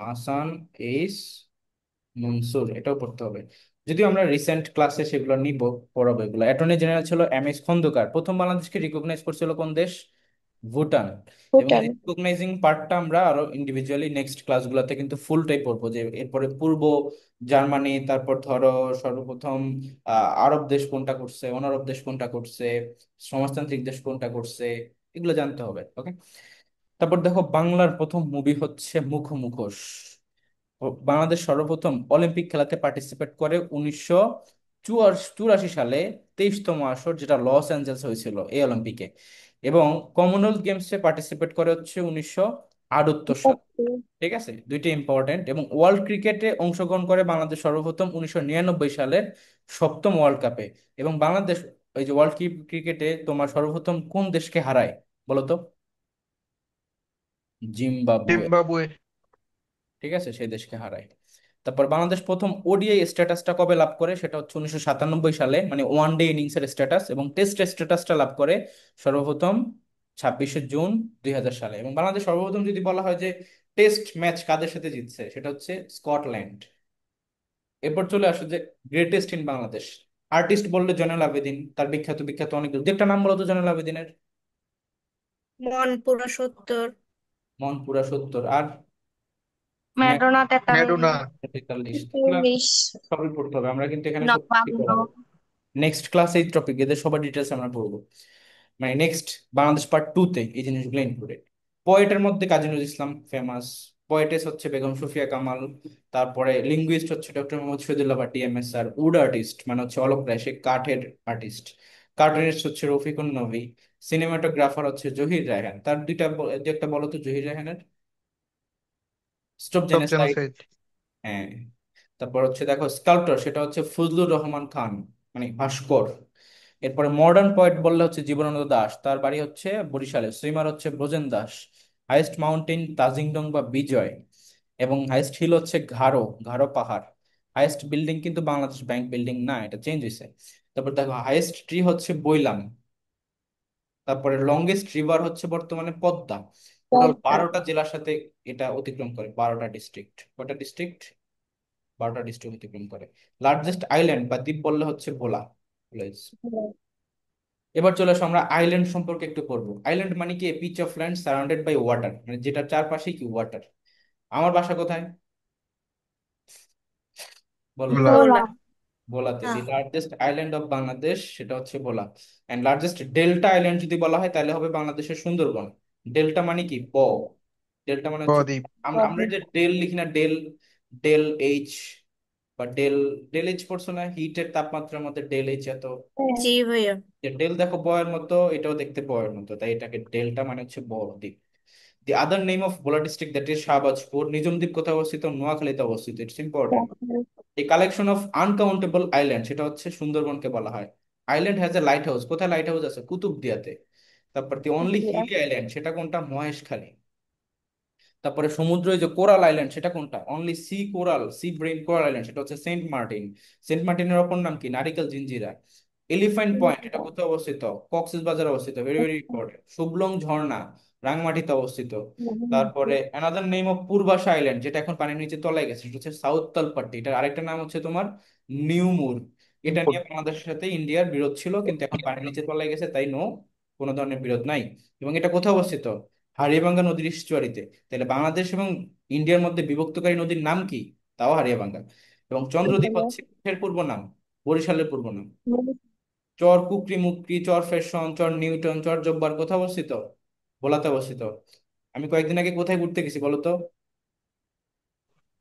আহসান এইস মনসুর, এটাও পড়তে হবে। যদিও আমরা রিসেন্ট ক্লাসে সেগুলো নিব, পড়াবো এগুলো। অ্যাটর্নি জেনারেল ছিল এম এস খন্দকার। প্রথম বাংলাদেশকে রিকগনাইজ করছিল কোন দেশ? ভুটান। এবং এই ভুটান। রিকগনাইজিং পার্টটা আমরা আরো ইন্ডিভিজুয়ালি নেক্সট ক্লাসগুলোতে কিন্তু ফুলটাই পড়বো, যে এরপরে পূর্ব জার্মানি, তারপর ধরো সর্বপ্রথম আরব দেশ কোনটা করছে, অনারব দেশ কোনটা করছে, সমাজতান্ত্রিক দেশ কোনটা করছে, এগুলো জানতে হবে। ওকে। তারপর দেখো বাংলার প্রথম মুভি হচ্ছে মুখোমুখোশ। বাংলাদেশ সর্বপ্রথম অলিম্পিক খেলাতে পার্টিসিপেট করে 1984 সালে, 23তম আসর, যেটা লস অ্যাঞ্জেলস হয়েছিল এই অলিম্পিকে। এবং কমনওয়েলথ গেমসে পার্টিসিপেট করে হচ্ছে 1978 সালে। ঠিক আছে, দুইটা ইম্পর্টেন্ট। এবং ওয়ার্ল্ড ক্রিকেটে অংশগ্রহণ করে বাংলাদেশ সর্বপ্রথম 1999 সালের 7ম ওয়ার্ল্ড কাপে। এবং বাংলাদেশ ওই যে ওয়ার্ল্ড ক্রিকেটে তোমার সর্বপ্রথম কোন দেশকে হারায় বলো তো? জিম্বাবুয়ে। জিম্বাবুয়ে। ঠিক আছে, সেই দেশকে হারায়। তারপর বাংলাদেশ প্রথম ওডিআই স্ট্যাটাসটা কবে লাভ করে? সেটা হচ্ছে 1997 সালে, মানে ওয়ান ডে ইনিংস এর স্ট্যাটাস। এবং টেস্ট স্ট্যাটাসটা লাভ করে সর্বপ্রথম 26শে জুন 2000 সালে। এবং বাংলাদেশ সর্বপ্রথম যদি বলা হয় যে টেস্ট ম্যাচ কাদের সাথে জিতছে, সেটা হচ্ছে স্কটল্যান্ড। এরপর চলে আসো যে গ্রেটেস্ট ইন বাংলাদেশ। আর্টিস্ট বললে জয়নুল আবেদিন, তার বিখ্যাত বিখ্যাত অনেক, দু একটা নাম বলো তো জয়নুল আবেদিনের। মনপুরা 70। মনপুরা 70। আর ম্যাডোনা 43। ম্যাডোনা। 43। চল্লিশ। সবই পড়তে হবে, আমরা কিন্তু এখানে সব নবান্ন। পড়াবো। নেক্সট ক্লাসে এই টপিক, এদের সবার ডিটেলস আমরা পড়বো। মানে নেক্সট বাংলাদেশ পার্ট 2-তে এই জিনিসগুলো ইনক্লুডেড। পোয়েটের মধ্যে কাজী নজরুল ইসলাম ফেমাস। পোয়েটেস হচ্ছে বেগম সুফিয়া কামাল। তারপরে লিঙ্গুইস্ট হচ্ছে ডক্টর মোহাম্মদ শহীদুল্লাহ ভাটি এমএস স্যার। উড আর্টিস্ট মানে হচ্ছে অলক রায়, সে কাঠের আর্টিস্ট। কার্টুনিস্ট হচ্ছে রফিকুন নবী। সিনেমাটোগ্রাফার হচ্ছে জহির রায়হান। তার দুইটা দু একটা বলো তো জহির রায়হানের। Stop top genocide. জেনোসাইড। হ্যাঁ। তারপর হচ্ছে দেখো স্কাল্পটর, সেটা হচ্ছে ফজলুর রহমান খান, মানে ভাস্কর। এরপরে মডার্ন পোয়েট বললে হচ্ছে জীবনানন্দ দাশ, তার বাড়ি হচ্ছে বরিশালে। সুইমার হচ্ছে ব্রজেন দাস। হাইস্ট মাউন্টেন তাজিংডং বা বিজয়, এবং হাইস্ট হিল হচ্ছে ঘাড়ো, ঘাড়ো পাহাড়। হাইস্ট বিল্ডিং কিন্তু বাংলাদেশ ব্যাংক বিল্ডিং না, এটা চেঞ্জ হয়েছে। তারপর দেখো হাইস্ট ট্রি হচ্ছে বইলাম। তারপরে লংগেস্ট রিভার হচ্ছে বর্তমানে পদ্মা। টোটাল পদ্মা। 12টা জেলার সাথে এটা অতিক্রম করে, 12টা ডিস্ট্রিক্ট। কয়টা ডিস্ট্রিক্ট? 12টা ডিস্ট্রিক্ট অতিক্রম করে। লার্জেস্ট আইল্যান্ড বা দ্বীপ বললে হচ্ছে ভোলা, প্লেস। এবার চলে আসো, আমরা আইল্যান্ড সম্পর্কে একটু পড়বো। আইল্যান্ড মানে কি? Piece of land surrounded by water, মানে যেটার চারপাশে কি ওয়াটার। আমার বাসা কোথায় বলো? ভোলা। ভোলা। ভোলা। ভোলাতে। দি হ্যাঁ। লার্জেস্ট আইল্যান্ড অফ বাংলাদেশ, সেটা হচ্ছে ভোলা। এন্ড লার্জেস্ট ডেল্টা আইল্যান্ড যদি বলা হয় তাহলে হবে বাংলাদেশের সুন্দরবন। ডেল্টা মানে কি? ডেল্টা মানে হচ্ছে, বদ্বীপ। আমরা যে ডেল লিখি না, ডেল, ডেল এইচ বা ডেল, ডেল এইচ পড়ছো না? হিটের তাপমাত্রার মধ্যে ডেল এইচ এত। জি ভাইয়া। যে ডেল দেখো বয়ের মতো, এটাও দেখতে বয়ের মতো, তাই এটাকে ডেল্টা মানে হচ্ছে দ্বীপ। The other name of Bhola district, that is Shahbazpur. Nijhum Dwip কোথায় অবস্থিত? নোয়াখালীতে অবস্থিত। It's important. এই কালেকশন অফ আনকাউন্টেবল আইল্যান্ড, সেটা হচ্ছে সুন্দরবনকে বলা হয়। Island has a light house. কোথায় লাইট হাউস আছে? কুতুবদিয়াতে। তারপর দি অনলি হিলি আইল্যান্ড, সেটা কোনটা? মহেশখালী। তারপরে সমুদ্র, এই যে কোরাল আইল্যান্ড, সেটা কোনটা? Only sea coral, sea brain coral island, সেটা হচ্ছে সেন্ট মার্টিন। সেন্ট মার্টিনের অপর নাম কি? নারিকেল জিঞ্জিরা। এলিফ্যান্ট পয়েন্ট, এটা কোথায় অবস্থিত? কক্সবাজারে অবস্থিত। Very very important. শুভলং ঝর্ণা, রাঙমাটিতে অবস্থিত। তারপরে another name of Purbasha island, যেটা এখন পানির নিচে তলায় গেছে, সেটা হচ্ছে সাউথ তালপাট্টি। এটার আরেকটা নাম হচ্ছে তোমার নিউমুর। এটা নিয়ে বাংলাদেশের সাথে ইন্ডিয়ার বিরোধ ছিল, কিন্তু এখন পানির নিচে তলায় গেছে, তাই কোনো ধরনের বিরোধ নাই। এবং এটা কোথায় অবস্থিত? হাড়িয়াভাঙ্গা নদীর ইস্টুয়ারিতে। তাহলে বাংলাদেশ এবং ইন্ডিয়ার মধ্যে বিভক্তকারী নদীর নাম কি? তাও হাড়িয়াভাঙ্গা। এবং চন্দ্রদ্বীপ হচ্ছে এর পূর্ব নাম, বরিশালের পূর্ব নাম। চর কুকরি মুকরি, চর ফ্যাশন, চর নিউটন, চর জব্বার কোথায় অবস্থিত? ভোলাতে অবস্থিত। আমি কয়েকদিন আগে কোথায় ঘুরতে গেছি বলো তো?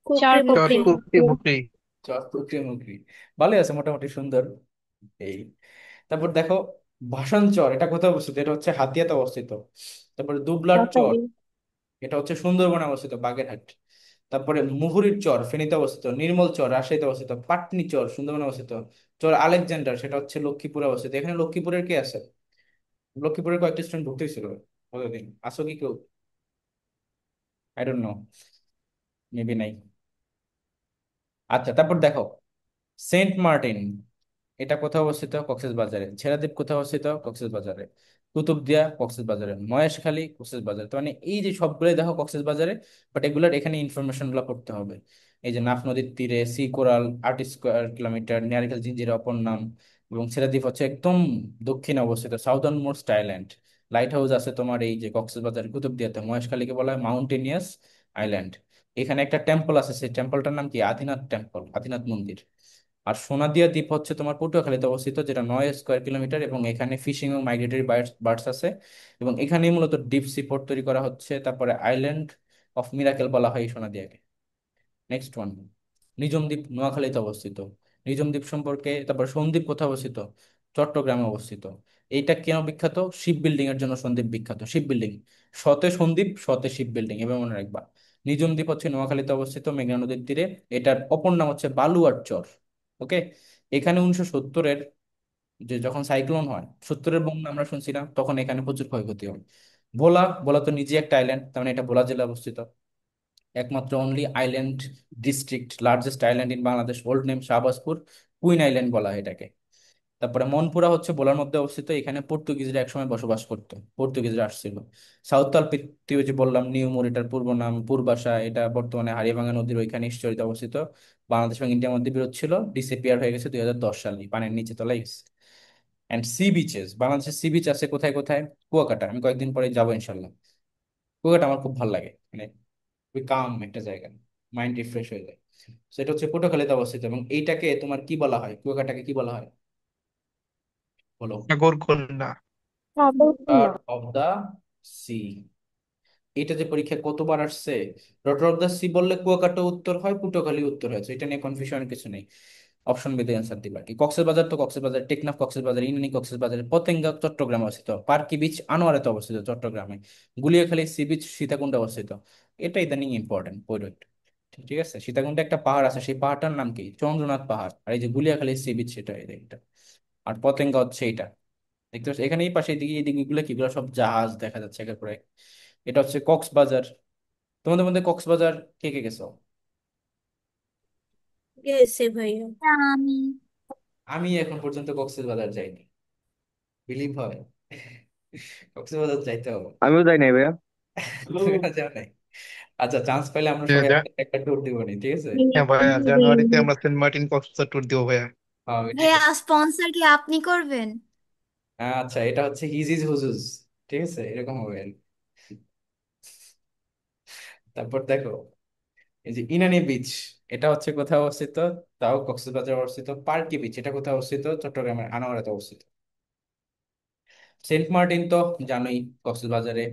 চার কুকরি চর মুকরি। কুকরি। কুকরি মুকরি। চর কুকরি মুকরি। ভালোই আছে, মোটামুটি সুন্দর। এই, তারপর দেখো ভাসান চর, এটা কোথায় অবস্থিত? এটা হচ্ছে হাতিয়াতে অবস্থিত। তারপরে দুবলার চর, মশালি। এটা হচ্ছে সুন্দরবনে অবস্থিত, বাগেরহাট। তারপরে মুহুরীর চর ফেনীতে অবস্থিত। নির্মল চর রাজশাহীতে অবস্থিত। পাটনি চর সুন্দরবনে অবস্থিত। চর আলেকজান্ডার, সেটা হচ্ছে লক্ষ্মীপুরে অবস্থিত। এখানে লক্ষ্মীপুরের কে আছে? লক্ষ্মীপুরের কয়েকটি স্টুডেন্ট ভর্তি হয়েছিল কতদিন, আসো কি কেউ? আই ডোন্ট নো, মেবি নাই। আচ্ছা, তারপর দেখো সেন্ট মার্টিন, এটা কোথায় অবস্থিত? কক্সবাজারে। ছেড়াদ্বীপ কোথায় অবস্থিত? কক্সবাজারে। কুতুবদিয়া কক্সবাজারে। মহেশখালী কক্সবাজারে। তো মানে এই যে সবগুলোই দেখো কক্সবাজারে, বাট এগুলার এখানে ইনফরমেশন গুলো পড়তে হবে। এই যে নাফ নদীর তীরে, সি কোরাল 8 স্কয়ার কিলোমিটার, নারিকেল জিঞ্জিরা অপর নাম। এবং ছেড়াদ্বীপ হচ্ছে একদম দক্ষিণে অবস্থিত, southern most island. Light house আছে তোমার এই যে কক্সবাজার কুতুবদিয়াতে। মহেশখালীকে বলা হয় মাউন্টেনিয়াস আইল্যান্ড। এখানে একটা টেম্পল আছে, সেই টেম্পলটার নাম কি? আদিনাথ টেম্পল, আদিনাথ মন্দির। আর সোনাদিয়া দ্বীপ হচ্ছে তোমার পটুয়াখালীতে অবস্থিত, যেটা 9 স্কয়ার কিলোমিটার, এবং এখানে ফিশিং এবং মাইগ্রেটরি বার্ডস আছে। এবং এখানেই মূলত ডিপ সি পোর্ট তৈরি করা হচ্ছে। তারপরে আইল্যান্ড অফ মিরাকেল বলা হয় এই সোনাদিয়াকে। নেক্সট ওয়ান, নিজম দ্বীপ নোয়াখালীতে অবস্থিত। নিজম দ্বীপ সম্পর্কে, তারপর সন্দ্বীপ কোথায় অবস্থিত? চট্টগ্রামে অবস্থিত। এইটা কেন বিখ্যাত? শিপ বিল্ডিং এর জন্য সন্দ্বীপ বিখ্যাত। শিপ বিল্ডিং, শতে সন্দ্বীপ শতে শিপ বিল্ডিং, এবার মনে রাখবা। নিজম দ্বীপ হচ্ছে নোয়াখালীতে অবস্থিত, মেঘনা নদীর তীরে। এটার অপর নাম হচ্ছে বালুয়ার চর। ওকে। এখানে 1970-এর যে যখন সাইক্লোন হয়, 70-এর বন্যা আমরা শুনছি না, তখন এখানে প্রচুর ক্ষয়ক্ষতি হয়। ভোলা, ভোলা তো নিজে একটা আইল্যান্ড, তার মানে এটা ভোলা জেলা অবস্থিত। একমাত্র only island district, largest island in Bangladesh. Old name Shahbazpur, queen island বলা হয় এটাকে। তারপরে মনপুরা হচ্ছে ভোলার মধ্যে অবস্থিত। এখানে পর্তুগিজরা একসময় বসবাস করতো, পর্তুগিজরা আসছিল। সাঁওতাল পৃথিবী যে বললাম নিউমোর, এটার পূর্ব নাম পূর্বাশা। এটা বর্তমানে হাড়িয়াভাঙ্গা নদীর ওইখানে ঈশ্বরিত অবস্থিত। বাংলাদেশ এবং ইন্ডিয়ার মধ্যে বিরোধ ছিল, ডিসেপিয়ার হয়ে গেছে 2010 সালে, পানির নিচে তলায় গেছে। অ্যান্ড সি বিচেস, বাংলাদেশের সি বিচ আছে কোথায় কোথায়? কুয়াকাটা, আমি কয়েকদিন পরে যাবো ইনশাল্লাহ। কুয়াকাটা আমার খুব ভালো লাগে, মানে খুবই কাম একটা জায়গা, মাইন্ড রিফ্রেশ হয়ে যায়। সেটা হচ্ছে পটুয়াখালীতে অবস্থিত। এবং এইটাকে তোমার কি বলা হয়? কুয়াকাটাকে কি বলা হয় বলো? নাগরকোন্ডা। Rotor of the sea. এটা যে পরীক্ষায় কতবার আসছে, রটার অফ দা সি বললে কুয়াকাটা উত্তর হয়, পটুয়াখালী উত্তর হয়। So এটা নিয়ে কনফিউশন কিছু নেই। অপশন বেঁধে অ্যান্সার দিবা কি? কক্সবাজার তো কক্সবাজার, টেকনাফ কক্সবাজার, ইনানি কক্সবাজার, পতেঙ্গা চট্টগ্রামে অবস্থিত, পার্কি বিচ আনোয়ারাতে অবস্থিত চট্টগ্রামে, গুলিয়াখালী সি বিচ সীতাকুণ্ডে অবস্থিত, এটা ইদানিং ইম্পর্টেন্ট পড়ো একটু। ঠিক আছে, সীতাকুণ্ডে একটা পাহাড় আছে, সেই পাহাড়টার নাম কি? চন্দ্রনাথ পাহাড়। আর এই যে গুলিয়াখালী সি বিচ, সেটা এই যে এটা। আর পতেঙ্গা হচ্ছে এটা, দেখতে পাচ্ছ এখানে এই পাশে এদিকে এদিকে এগুলো কি, এগুলো সব জাহাজ দেখা যাচ্ছে একের পর এক। এটা হচ্ছে কক্সবাজার। তোমাদের মধ্যে কক্সবাজার কে কে গেছো? গেছে ভাইয়া। আমি আমি এখন পর্যন্ত কক্সবাজার যাইনি, বিলিভ হয়? কক্সবাজার যাইতে হবে। আমিও যাই নাই ভাইয়া। তুমি না যাও নাই? আচ্ছা, চান্স পাইলে আমরা যে সবাই যা একটা একটা ট্যুর দিব নি, ঠিক আছে? হ্যাঁ ভাইয়া, জানুয়ারিতে আমরা সেন্ট মার্টিন কক্সবাজার ট্যুর দিব ভাইয়া। হ্যাঁ এটাই ভাইয়া করবো। স্পন্সর কি আপনি করবেন? আচ্ছা, এটা হচ্ছে হিজিজ হুজুজ, ঠিক আছে, এরকম হবে আর কি। তারপর দেখো, এই যে ইনানি বিচ, এটা হচ্ছে কোথায় অবস্থিত? তাও কক্সবাজার অবস্থিত। পার্কি বিচ, এটা কোথায় অবস্থিত? চট্টগ্রামের আনোয়ারাতে অবস্থিত। সেন্ট মার্টিন তো জানোই, কক্সবাজারে।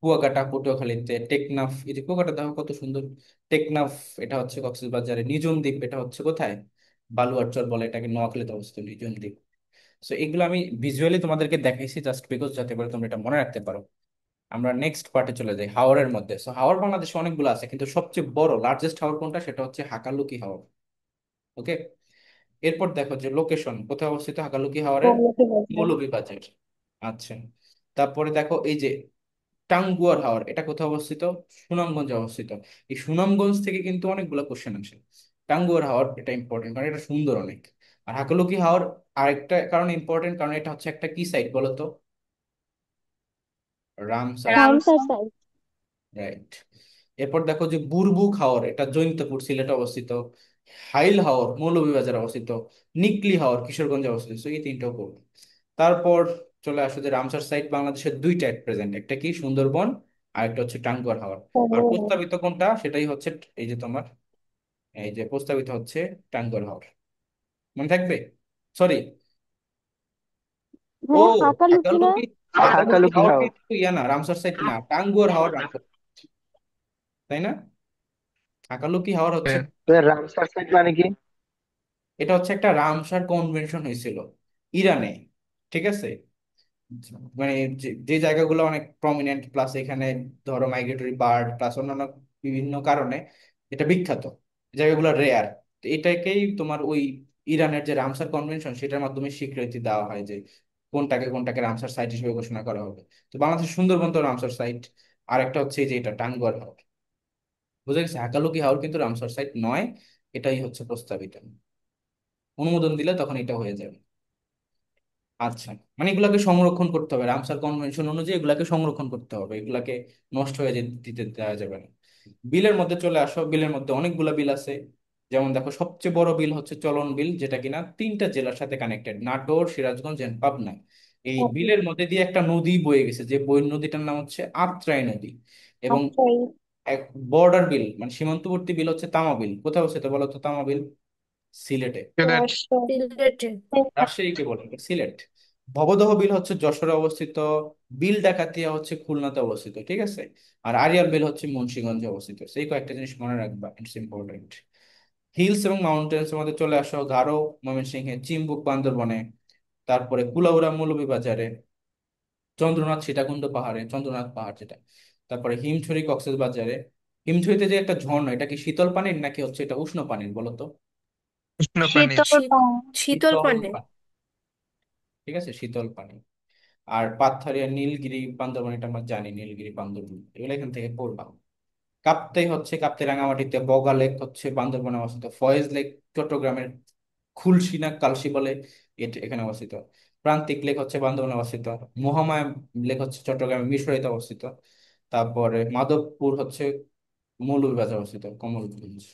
কুয়াকাটা পটুয়াখালীতে। টেকনাফ, এই যে কুয়াকাটা দেখো কত সুন্দর। টেকনাফ, এটা হচ্ছে কক্সবাজারে। নিঝুম দ্বীপ, এটা হচ্ছে কোথায়? বালুয়ারচর বলে এটাকে, নোয়াখালীতে অবস্থিত নিঝুম দ্বীপ। সো এগুলো আমি ভিজুয়ালি তোমাদেরকে দেখাইছি জাস্ট বিকজ, যাতে করে তোমরা এটা মনে রাখতে পারো। আমরা নেক্সট পার্টে চলে যাই, হাওরের মধ্যে। সো হাওর বাংলাদেশে অনেকগুলো আছে, কিন্তু সবচেয়ে বড় লার্জেস্ট হাওর কোনটা, সেটা হচ্ছে হাকালুকি হাওর। ওকে। এরপর দেখো যে লোকেশন কোথায় অবস্থিত হাকালুকি হাওরের, মৌলভীবাজার। আচ্ছা, তারপরে দেখো এই যে টাঙ্গুয়ার হাওর, এটা কোথায় অবস্থিত? সুনামগঞ্জে অবস্থিত। এই সুনামগঞ্জ থেকে কিন্তু অনেকগুলো কোশ্চেন আসে। টাঙ্গুয়ার হাওর এটা ইম্পর্টেন্ট কারণ এটা সুন্দর অনেক। আর হাকালুকি হাওর আরেকটা কারণ ইম্পর্টেন্ট, কারণ এটা হচ্ছে একটা কি সাইট বলো তো? Ramsar site. Ramsar Ramsar. Site. Right. এরপর দেখো যে বুরবুক হাওর, এটা জৈন্তাপুর সিলেটে অবস্থিত। হাইল হাওর মৌলভীবাজারে অবস্থিত। নিকলি হাওর কিশোরগঞ্জে অবস্থিত। So এই তিনটাও করবো। তারপর চলে আসো যে রামসার সাইট বাংলাদেশের দুইটা প্রেজেন্ট, একটা কি সুন্দরবন, আর একটা হচ্ছে টাঙ্গুয়ার হাওর। আর প্রস্তাবিত কোনটা, সেটাই হচ্ছে এই যে তোমার, এই যে প্রস্তাবিত হচ্ছে টাঙ্গুয়ার হাওর। মনে থাকবে? সরি, ও ভাইয়া হাকালুকি না? হাকালুকি। হাকালুকি হাকালুকি হাওর হাওর। কিন্তু ইয়া না, রামসার সাইট না, টাঙ্গুয়ার হাওর রামসার, তাই না? হাকালুকি হাওর হচ্ছে, হ্যাঁ, তো রামসার সাইট মানে কি? এটা হচ্ছে একটা রামসার কনভেনশন হয়েছিল ইরানে, ঠিক আছে? মানে যে যে জায়গাগুলো অনেক প্রমিনেন্ট, প্লাস এখানে ধরো মাইগ্রেটরি বার্ড প্লাস অন্যান্য বিভিন্ন কারণে এটা বিখ্যাত, জায়গাগুলো রেয়ার। এটাকেই তোমার ওই ইরানের যে রামসার কনভেনশন, সেটার মাধ্যমে স্বীকৃতি দেওয়া হয় যে কোনটাকে কোনটাকে রামসার সাইট হিসেবে ঘোষণা করা হবে। তো বাংলাদেশের সুন্দরবন তো রামসার সাইট। আর একটা হচ্ছে এই যে এটা টাঙ্গুয়ার হাওর। বুঝা গেছে, হাকালুকি হাওর কিন্তু রামসার সাইট নয়। এটাই হচ্ছে প্রস্তাবিত। অনুমোদন দিলে তখন এটা হয়ে যাবে। আচ্ছা, মানে এগুলাকে সংরক্ষণ করতে হবে, রামসার কনভেনশন অনুযায়ী এগুলাকে সংরক্ষণ করতে হবে, এগুলাকে নষ্ট হয়ে দিতে দেওয়া যাবে না। বিলের মধ্যে চলে আসো, বিলের মধ্যে অনেকগুলা বিল আছে। যেমন দেখো, সবচেয়ে বড় বিল হচ্ছে চলন বিল, যেটা কিনা তিনটা জেলার সাথে কানেক্টেড, নাটোর, সিরাজগঞ্জ এন্ড পাবনা। এই বিলের মধ্যে দিয়ে একটা নদী বয়ে গেছে, যে বই নদীটার নাম হচ্ছে আত্রাই নদী। এবং আচ্ছা এক বর্ডার বিল মানে সীমান্তবর্তী বিল হচ্ছে তামা বিল। কোথায় অবস্থিত বলো তো তামা বিল? সিলেটে। সিলেট। সিলেটে। রাজশাহীকে বলে সিলেট। ভবদহ বিল হচ্ছে যশোরে অবস্থিত। বিল ডাকাতিয়া হচ্ছে খুলনাতে অবস্থিত, ঠিক আছে। আর আরিয়াল বিল হচ্ছে মুন্সিগঞ্জে অবস্থিত। সেই কয়েকটা জিনিস মনে রাখবা, ইটস ইম্পর্টেন্ট। হিলস এবং মাউন্টেন্স মধ্যে চলে আসো, গারো ময়মনসিংহে, চিম্বুক বান্দরবনে, তারপরে কুলাউড়া মৌলভীবাজারে, চন্দ্রনাথ সীতাকুণ্ড পাহাড়ে, চন্দ্রনাথ পাহাড় যেটা। তারপরে হিমছড়ি কক্সবাজারে। হিমছড়িতে যে একটা ঝর্ণা, এটা কি শীতল পানির নাকি হচ্ছে এটা উষ্ণ পানির বলো তো? উষ্ণ পানি। শীতল শীত পানি। শীতল শীতল পানি। পানি, ঠিক আছে, শীতল পানি। আর পাথারিয়া, নীলগিরি, বান্দরবান, এটা আমরা জানি, নীলগিরি বান্দরবান এগুলো এখান থেকে পড়বা। কাপ্তাই হচ্ছে কাপ্তাই রাঙামাটিতে, বগা লেক হচ্ছে বান্দরবানে অবস্থিত, ফয়েজ লেক চট্টগ্রামের খুলশী না কালশী বলে, এটা এখানে অবস্থিত। প্রান্তিক লেক হচ্ছে বান্দরবানে অবস্থিত। মহামায়া লেক হচ্ছে চট্টগ্রামের মিরসরাইতে অবস্থিত। তারপরে মাধবপুর হচ্ছে মৌলভীবাজার অবস্থিত, কমলগঞ্জ।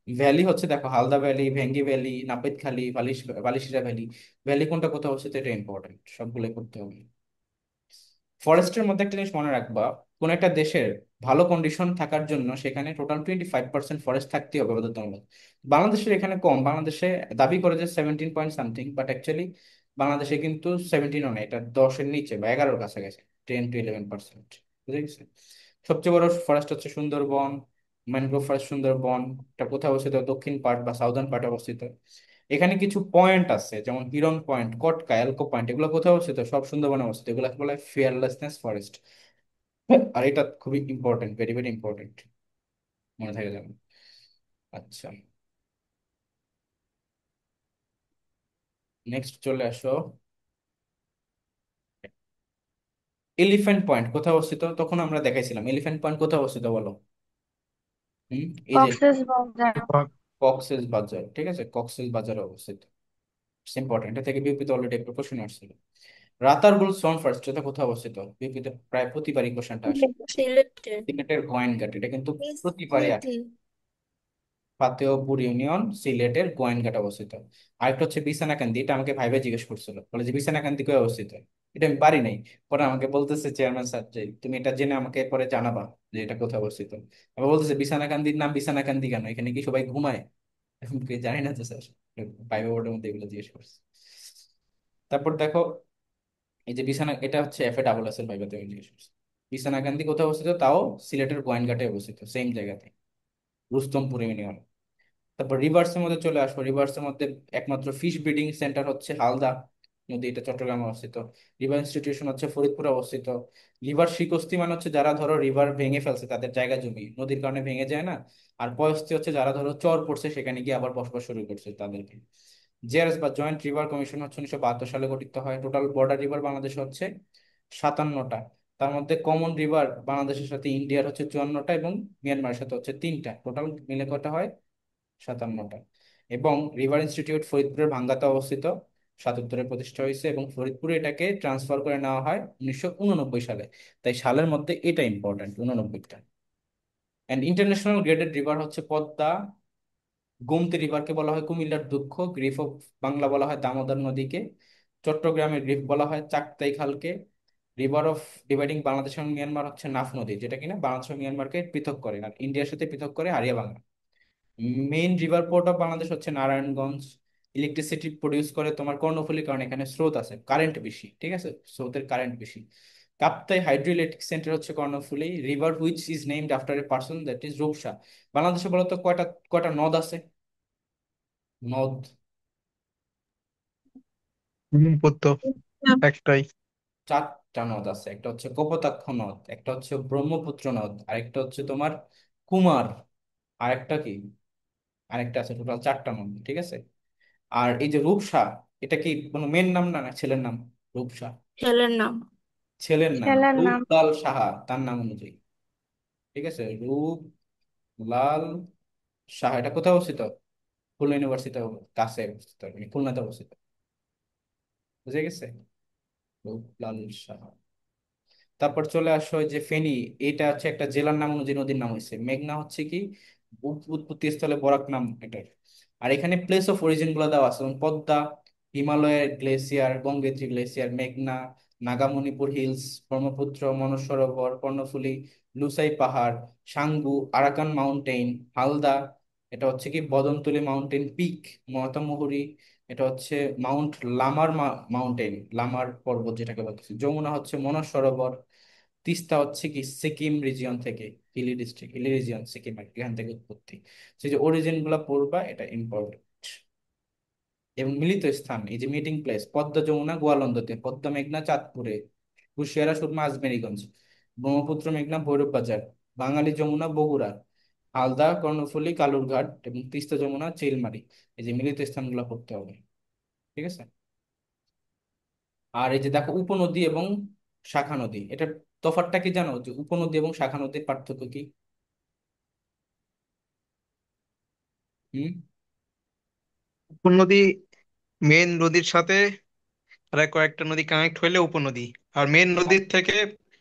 ভ্যালি হচ্ছে দেখো, Halda valley, Vengi valley, Napitkhali, Balishira valley. Valley কোনটা কোথাও অবস্থিত এটা ইম্পর্টেন্ট, সবগুলো করতে হবে। ফরেস্টের মধ্যে একটা জিনিস মনে রাখবা, কোন একটা দেশের ভালো কন্ডিশন থাকার জন্য সেখানে টোটাল 25% ফরেস্ট থাকতে হবে বাধ্যতামূলক। বাংলাদেশের এখানে কম, বাংলাদেশে দাবি করে যে 17 পয়েন্ট সামথিং, বাট অ্যাকচুয়ালি বাংলাদেশে কিন্তু 17ও নেই, এটা 10-এর নিচে বা 11-এর কাছাকাছি, 10 to 11%। বুঝে গেছে। সবচেয়ে বড় ফরেস্ট হচ্ছে সুন্দরবন, ম্যানগ্রোভ ফরেস্ট সুন্দরবন। এটা কোথায় অবস্থিত? দক্ষিণ পার্ট বা সাউদার্ন পার্টে অবস্থিত। এখানে কিছু পয়েন্ট আছে, যেমন হিরন পয়েন্ট, কটকা, এলকো পয়েন্ট, এগুলো কোথায় অবস্থিত? সব সুন্দরবনে অবস্থিত। এগুলো বলে ফিয়ারলেসনেস ফরেস্ট। আর এটা খুবই ইম্পর্টেন্ট, ভেরি ভেরি ইম্পর্টেন্ট, মনে থাকে যাবে। আচ্ছা, নেক্সট চলে আসো। এলিফ্যান্ট পয়েন্ট কোথায় অবস্থিত? তখন আমরা দেখাইছিলাম এলিফ্যান্ট পয়েন্ট কোথায় অবস্থিত বলো। এই যে কক্সেস বাজার। কক্সেস বাজার, ঠিক আছে, কক্সেস বাজারে অবস্থিত। ইম্পর্টেন্ট, এটা থেকে বিউপিতে অলরেডি একটা কোশ্চেন আসছিল। রাতারগুল সোন ফার্স্ট, এটা কোথায় অবস্থিত? বিউপিতে প্রায় প্রতিবারই কোশ্চেনটা আসে। সিলেক্টে। সিলেটের গোয়াইনঘাট, এটা কিন্তু প্রতিবারই আসে। সিলেক্টে। ফাতেহপুর ইউনিয়ন সিলেটের গোয়াইনঘাট অবস্থিত। আরেকটা হচ্ছে বিছানাকান্দি, এটা আমাকে ভাইবা জিজ্ঞেস করছিল, বলে যে বিছানাকান্দি কই অবস্থিত। এটা আমি পারি নাই। পরে আমাকে বলতেছে চেয়ারম্যান স্যার যে তুমি এটা জেনে আমাকে পরে জানাবা যে এটা কোথায় অবস্থিত। আবার বলতেছে বিছানাকান্দির নাম বিছানাকান্দি কেন, এখানে কি সবাই ঘুমায়? আমি কি জানি না তো স্যার, ভাইবা বোর্ডের মধ্যে এগুলো জিজ্ঞেস করছে। তারপর দেখো, এই যে বিছানা, এটা হচ্ছে এফ এ ডাবল এস এর ভাইবাতে আমি জিজ্ঞেস করছি। বিছানাকান্দি কোথায় অবস্থিত? তাও সিলেটের গোয়াইনঘাটে অবস্থিত, সেম জায়গাতে, রুস্তমপুর ইউনিয়ন। তারপর রিভার্সের মধ্যে চলে আসবো। রিভার্সের মধ্যে একমাত্র ফিশ ব্রিডিং সেন্টার হচ্ছে হালদা নদী, এটা চট্টগ্রামে অবস্থিত। রিভার ইনস্টিটিউশন হচ্ছে ফরিদপুরে অবস্থিত। রিভার শ্রীকস্তি মানে হচ্ছে যারা ধরো রিভার ভেঙে ফেলছে, তাদের জায়গা জমি নদীর কারণে ভেঙে যায় না। আর পয়স্তি হচ্ছে যারা ধরো চর পড়ছে, সেখানে গিয়ে আবার বসবাস শুরু করছে তাদেরকে। জেআরএস বা জয়েন্ট রিভার কমিশন হচ্ছে 1972 সালে গঠিত হয়। টোটাল বর্ডার রিভার বাংলাদেশ হচ্ছে 57টা। তার মধ্যে কমন রিভার বাংলাদেশের সাথে ইন্ডিয়ার হচ্ছে 54টা এবং মিয়ানমারের সাথে হচ্ছে 3টা। টোটাল মিলে কটা হয়? 57টা। এবং রিভার ইনস্টিটিউট ফরিদপুরের ভাঙ্গাতে অবস্থিত, 77-এ প্রতিষ্ঠা হয়েছে এবং ফরিদপুরে এটাকে ট্রান্সফার করে নেওয়া হয় 1989 সালে। তাই সালের মধ্যে এটা ইম্পর্টেন্ট, 89টা। অ্যান্ড ইন্টারন্যাশনাল গ্রেডেড রিভার হচ্ছে পদ্মা। গোমতী রিভারকে বলা হয় কুমিল্লার দুঃখ, গ্রিফ অফ বাংলা বলা হয় দামোদর নদীকে। চট্টগ্রামের গ্রিফ বলা হয় চাকতাই খালকে। রিভার অফ ডিভাইডিং বাংলাদেশ এবং মিয়ানমার হচ্ছে নাফ নদী, যেটা কিনা বাংলাদেশ ও মিয়ানমারকে পৃথক করে, আর ইন্ডিয়ার সাথে পৃথক করে Hariabhanga. Main river port of Bangladesh হচ্ছে নারায়ণগঞ্জ। ইলেকট্রিসিটি প্রডিউস করে তোমার কর্ণফুলী, কারণ এখানে স্রোত আছে, কারেন্ট বেশি, ঠিক আছে, স্রোতের কারেন্ট বেশি। কাপ্তাই হাইড্রো ইলেকট্রিক সেন্টার হচ্ছে Karnaphuli. River which is named after a person, that is Rupsha. বাংলাদেশে বলতো কয়টা কয়টা নদ আছে? নদ, ব্রহ্মপুত্র একটাই। 4টা নদ আছে। একটা হচ্ছে কপোতাক্ষ নদ, একটা হচ্ছে ব্রহ্মপুত্র নদ, আরেকটা হচ্ছে তোমার কুমার, আরেকটা কি, আরেকটা আছে, টোটাল 4টা নদ, ঠিক আছে। আর এই যে রূপসা, এটা কি কোনো মেয়ের নাম না, না ছেলের নাম? রূপসা ছেলের নাম। ছেলের নাম, ছেলের নাম। রূপলাল সাহা তার নাম অনুযায়ী, ঠিক আছে। রূপলাল সাহা, এটা কোথায় অবস্থিত? খুলনা ইউনিভার্সিটি কাছে অবস্থিত, মানে খুলনাতে অবস্থিত, বুঝে গেছে। রূপলাল সাহা। তারপর চলে আসো ওই যে ফেনী, এটা হচ্ছে একটা জেলার নাম অনুযায়ী নদীর নাম হয়েছে। মেঘনা হচ্ছে কি উৎপত্তি স্থলে বরাক নাম এটার। আর এখানে প্লেস অফ অরিজিন গুলো দেওয়া আছে, যেমন পদ্মা, হিমালয়ের গ্লেসিয়ার, গঙ্গোত্রী গ্লেসিয়ার, মেঘনা, নাগামণিপুর হিলস, ব্রহ্মপুত্র, মনোজ সরোবর, কর্ণফুলী, লুসাই পাহাড়, সাঙ্গু, আরাকান মাউন্টেন, হালদা, এটা হচ্ছে কি বদনতলি মাউন্টেন পিক, মতামুহুরী, এটা হচ্ছে মাউন্ট লামার মাউন্টেন, লামার পর্বত যেটাকে বলতেছে। যমুনা হচ্ছে মনোজ সরোবর। তিস্তা হচ্ছে কি সিকিম রিজিয়ন থেকে, হিলি ডিস্ট্রিক্ট, হিলি রিজিয়ন সিকিম, এখান থেকে উৎপত্তি। সেই যে অরিজিন গুলা পড়বা, এটা ইম্পর্টেন্ট। এবং মিলিত স্থান, এই যে মিটিং প্লেস, পদ্মা যমুনা গোয়ালন্দতে, পদ্মা মেঘনা চাঁদপুরে, কুশিয়ারা সুরমা আজমেরীগঞ্জ, ব্রহ্মপুত্র মেঘনা ভৈরব বাজার, বাঙালি যমুনা বগুড়া, হালদা কর্ণফুলী কালুরঘাট এবং তিস্তা যমুনা চিলমারি। এই যে মিলিত স্থানগুলো পড়তে হবে, ঠিক আছে। আর এই যে দেখো উপনদী এবং শাখা নদী, এটা তফাৎটা কি জানো, যে উপনদী এবং শাখা নদীর পার্থক্য কি? হুম। উপনদী মেন নদীর সাথে আর কয়েকটা নদী কানেক্ট হইলে উপনদী, আর মেন নদীর থেকে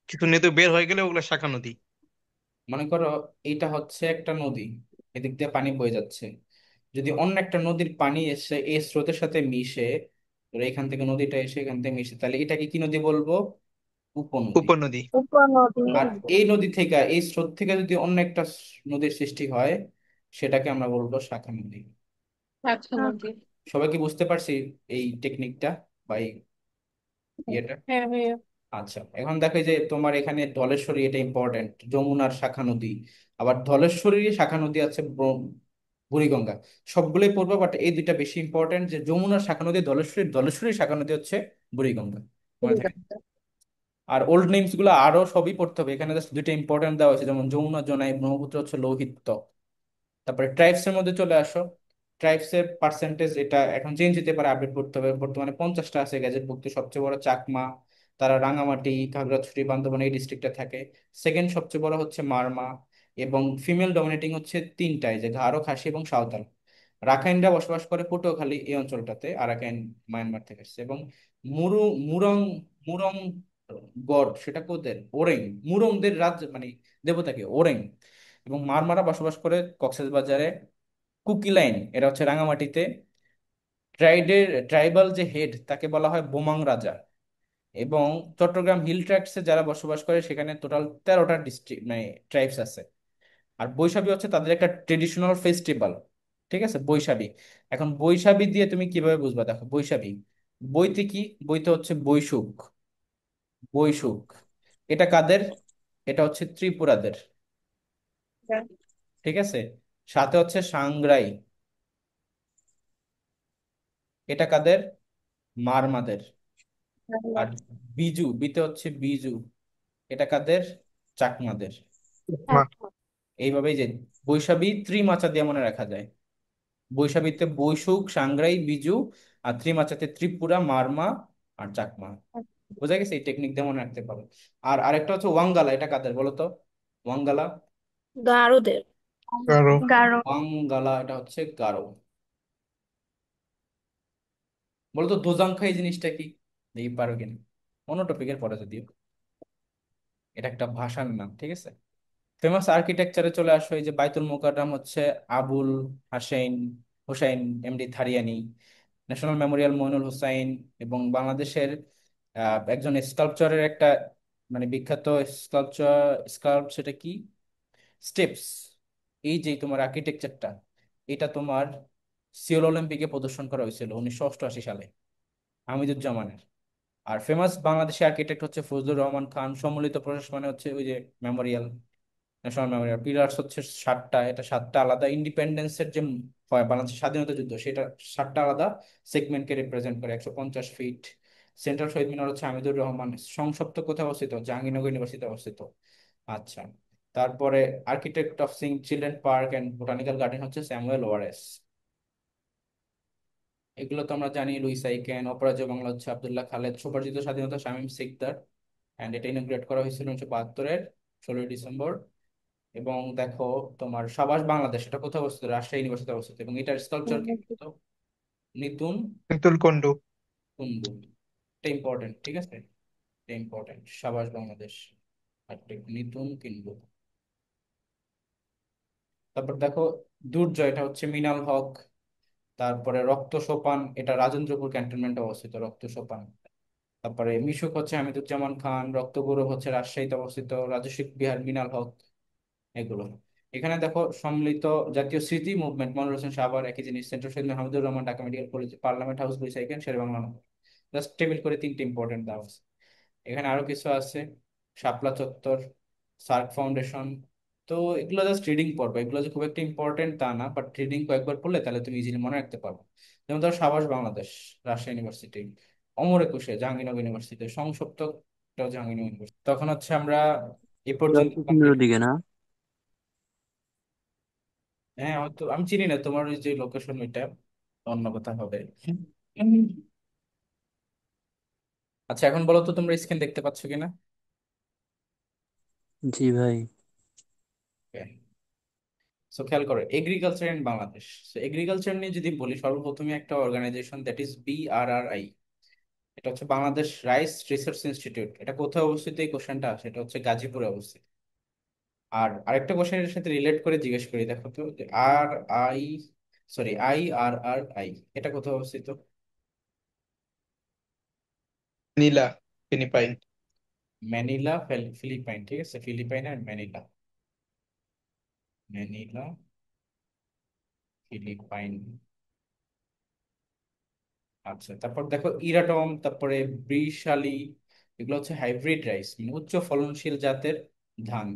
কিছু নদী বের হয়ে গেলে ওগুলো শাখা নদী। মনে করো এইটা হচ্ছে একটা নদী, এদিক দিয়ে পানি বয়ে যাচ্ছে। যদি অন্য একটা নদীর পানি এসে এই স্রোতের সাথে মিশে, ধরো এখান থেকে নদীটা এসে এখান থেকে মিশে, তাহলে এটাকে কি নদী বলবো? উপনদী। উপনদী। উপনদী। আর এই নদী থেকে, এই স্রোত থেকে যদি অন্য একটা নদীর সৃষ্টি হয়, সেটাকে আমরা বলবো শাখা নদী। আচ্ছা নদী। সবাই কি বুঝতে পারছি এই টেকনিকটা বা এই ইয়েটা? হ্যাঁ ভাইয়া। আচ্ছা, এখন দেখো যে তোমার এখানে ধলেশ্বরী, এটা ইম্পর্টেন্ট, যমুনার শাখা নদী। আবার ধলেশ্বরী শাখা নদী আছে বুড়িগঙ্গা। সবগুলোই পড়বো, বাট এই দুইটা বেশি ইম্পর্টেন্ট, যে যমুনার শাখা নদী ধলেশ্বরী, ধলেশ্বরী শাখা নদী হচ্ছে বুড়িগঙ্গা, মনে থাকে। আর ওল্ড নেমস গুলো আরো সবই পড়তে হবে, এখানে জাস্ট দুইটা ইম্পর্টেন্ট দেওয়া হয়েছে, যেমন যমুনা, জোনাই, ব্রহ্মপুত্র হচ্ছে লৌহিত্য। তারপরে ট্রাইবস এর মধ্যে চলে আসো। ট্রাইবস এর পার্সেন্টেজ এটা এখন চেঞ্জ হতে পারে, আপডেট করতে হবে। বর্তমানে 50টা আছে গ্যাজেটভুক্ত। সবচেয়ে বড় চাকমা, তারা রাঙামাটি, খাগড়াছড়ি, বান্দরবান এই ডিস্ট্রিক্টে থাকে। সেকেন্ড সবচেয়ে বড় হচ্ছে মারমা। এবং ফিমেল ডমিনেটিং হচ্ছে তিনটায়, যে গারো, খাসি এবং সাঁওতাল। রাখাইনরা বসবাস করে পটুয়াখালী এই অঞ্চলটাতে, আরাকান মায়ানমার থেকে এসেছে। এবং মুরু মুরং মুরং গড সেটা কোদের ওরেং, মুরংদের রাজ্য মানে দেবতাকে ওরেং। এবং মারমারা বসবাস করে কক্সবাজারে। কুকি লাইন এরা হচ্ছে রাঙামাটিতে। ট্রাইবাল যে হেড তাকে বলা হয় বোমাং রাজা। এবং চট্টগ্রাম হিল ট্র্যাক্টসে যারা বসবাস করে সেখানে টোটাল 13টা ডিস্ট্রিক্ট মানে ট্রাইবস আছে। আর বৈশাখী হচ্ছে তাদের একটা ট্রেডিশনাল ফেস্টিভ্যাল। ঠিক আছে, বৈশাখী। এখন বৈশাখী দিয়ে তুমি কিভাবে বুঝবা, দেখো বৈশাখী বইতে কি, বইতে হচ্ছে বৈশুখ। বৈশুখ এটা কাদের? এটা হচ্ছে ত্রিপুরাদের। ঠিক আছে, সাথে হচ্ছে সাংগ্রাই, এটা কাদের? মারমাদের। আর বিজু, বিতে হচ্ছে বিজু, এটা কাদের? চাকমাদের। আচ্ছা। এইভাবেই যে বৈশাখী ত্রিমাচা দিয়ে মনে রাখা যায়। বৈশাখীতে বৈশুখ, সাংগ্রাই, বিজু। আর ত্রিমাচাতে ত্রিপুরা, মারমা আর চাকমা। বোঝা গেছে? এই টেকনিক দিয়ে মনে রাখতে পারো। আর আরেকটা হচ্ছে ওয়াঙ্গালা, এটা কাদের বলো তো? ওয়াঙ্গালা। গারোদের। কারো গারো। ওয়াঙ্গালা এটা হচ্ছে গারো। বলো তো দোজাংখা এই জিনিসটা কি, দেখি পারো কিনা। অন্য টপিকের পরে যদিও, এটা একটা ভাষার নাম। ঠিক আছে, ফেমাস আর্কিটেকচারে চলে আসো। এই যে বাইতুল মোকাররম হচ্ছে Abul Hasen Hossain MD Thariani. National memorial Mainul Hussain. এবং বাংলাদেশের একজন স্কাল্পচারের একটা মানে বিখ্যাত স্কাল্পচার সেটা কি, স্টেপস। এই যে তোমার আর্কিটেকচারটা, এটা তোমার সিওল অলিম্পিকে প্রদর্শন করা হয়েছিল 1988 সালে, হামিদুজ্জামানের। আর ফেমাস বাংলাদেশি আর্কিটেক্ট হচ্ছে ফজলুর রহমান খান। সম্মিলিত প্রশাসন মানে হচ্ছে ওই যে মেমোরিয়াল, ন্যাশনাল মেমোরিয়াল। পিলার্স হচ্ছে 7টা, এটা 7টা আলাদা ইন্ডিপেন্ডেন্সের যে হয় বাংলাদেশের স্বাধীনতা যুদ্ধ, সেটা 7টা আলাদা সেগমেন্টকে রিপ্রেজেন্ট করে। 150 ফিট। সেন্ট্রাল শহীদ মিনার হচ্ছে হামিদুর রহমান। সংসপ্ত কোথায় অবস্থিত? জাহাঙ্গীরনগর ইউনিভার্সিটি অবস্থিত। আচ্ছা, তারপরে architect of Singh children park and botanical garden হচ্ছে স্যামুয়েল ওয়ারেস। এগুলো তো আমরা জানি। Luis icon. অপরাজেয় বাংলা হচ্ছে আব্দুল্লাহ খালেদ। স্বোপার্জিত স্বাধীনতা শামীম সিকদার। অ্যান্ড এটা ইনগ্রেট করা হয়েছিল 1972-এর 16ই ডিসেম্বর। এবং দেখো তোমার সাবাস বাংলাদেশ এটা কোথায় অবস্থিত? রাজশাহী ইউনিভার্সিটি অবস্থিত। এবং এটার স্কাল্পচার কে বলতো? নিতুন তেঁতুল কুণ্ডু। কুন্ডু। এটা ইম্পর্টেন্ট, ঠিক আছে, এটা ইম্পর্টেন্ট। সাবাস বাংলাদেশ আর নিতুন কুন্ডু। তারপর দেখো দুর্জয়, এটা হচ্ছে মিনাল হক। তারপরে রক্ত সোপান, এটা রাজেন্দ্রপুর ক্যান্টনমেন্টে অবস্থিত, রক্ত সোপান। তারপরে মিশুক হচ্ছে হামিদুজ্জামান খান। রক্ত গৌরব হচ্ছে রাজশাহীতে অবস্থিত, রাজস্বিক বিহার, মিনাল হক। এগুলো এখানে দেখো। সম্মিলিত জাতীয় স্মৃতি মুভমেন্ট, মনোর হোসেন সাহাবার একই জিনিস। Central Shaheed Hamidur Rahman, Dhaka medical college, parliament house, Baishakhi, Shere Bangla. Just table করে 3টে ইম্পর্টেন্ট দেওয়া আছে। এখানে আরো কিছু আছে, শাপলা চত্বর, সার্ক ফাউন্ডেশন। তো এগুলো জাস্ট রিডিং পড়বে, এগুলো যে খুব একটা ইম্পর্টেন্ট তা না, বাট রিডিং কয়েকবার পড়লে তাহলে তুমি ইজিলি মনে রাখতে পারবে। যেমন ধরো সাবাস বাংলাদেশ, রাজশাহী ইউনিভার্সিটি। অমর একুশে, জাহাঙ্গীরনগর ইউনিভার্সিটি। সংসপ্তক, এটাও জাহাঙ্গীরনগর ইউনিভার্সিটি। তখন হচ্ছে আমরা এ পর্যন্ত জয়পুরহাটের complete। ওদিকে না? হ্যাঁ হয়তো আমি চিনি না তোমার ওই যে লোকেশন, ওইটা অন্য কথা হবে। উম, আচ্ছা, এখন বলো তো তোমরা স্ক্রিন দেখতে পাচ্ছ কিনা? জি ভাই। সো খেয়াল করো, agriculture in Bangladesh. So agriculture নিয়ে যদি বলি, সর্বপ্রথমে একটা অর্গানাইজেশন, দ্যাট ইজ BRRI। এটা হচ্ছে বাংলাদেশ রাইস রিসার্চ ইনস্টিটিউট। এটা কোথায় অবস্থিত এই কোশ্চেনটা? সেটা হচ্ছে গাজীপুরে অবস্থিত। আর আরেকটা কোশ্চেনের সাথে রিলেট করে জিজ্ঞেস করি, দেখো তো যে আর আই সরি IRRI এটা কোথায় অবস্থিত? নীলা, ফিলিপাইন। Manila, Philippines. ঠিক আছে, ফিলিপাইন আর ম্যানিলা। Manila, Philippines. আচ্ছা, তারপর দেখো ইরাডম, তারপরে বৃষালি। এগুলো হচ্ছে হাইব্রিড রাইস, মানে উচ্চ ফলনশীল জাতের ধান।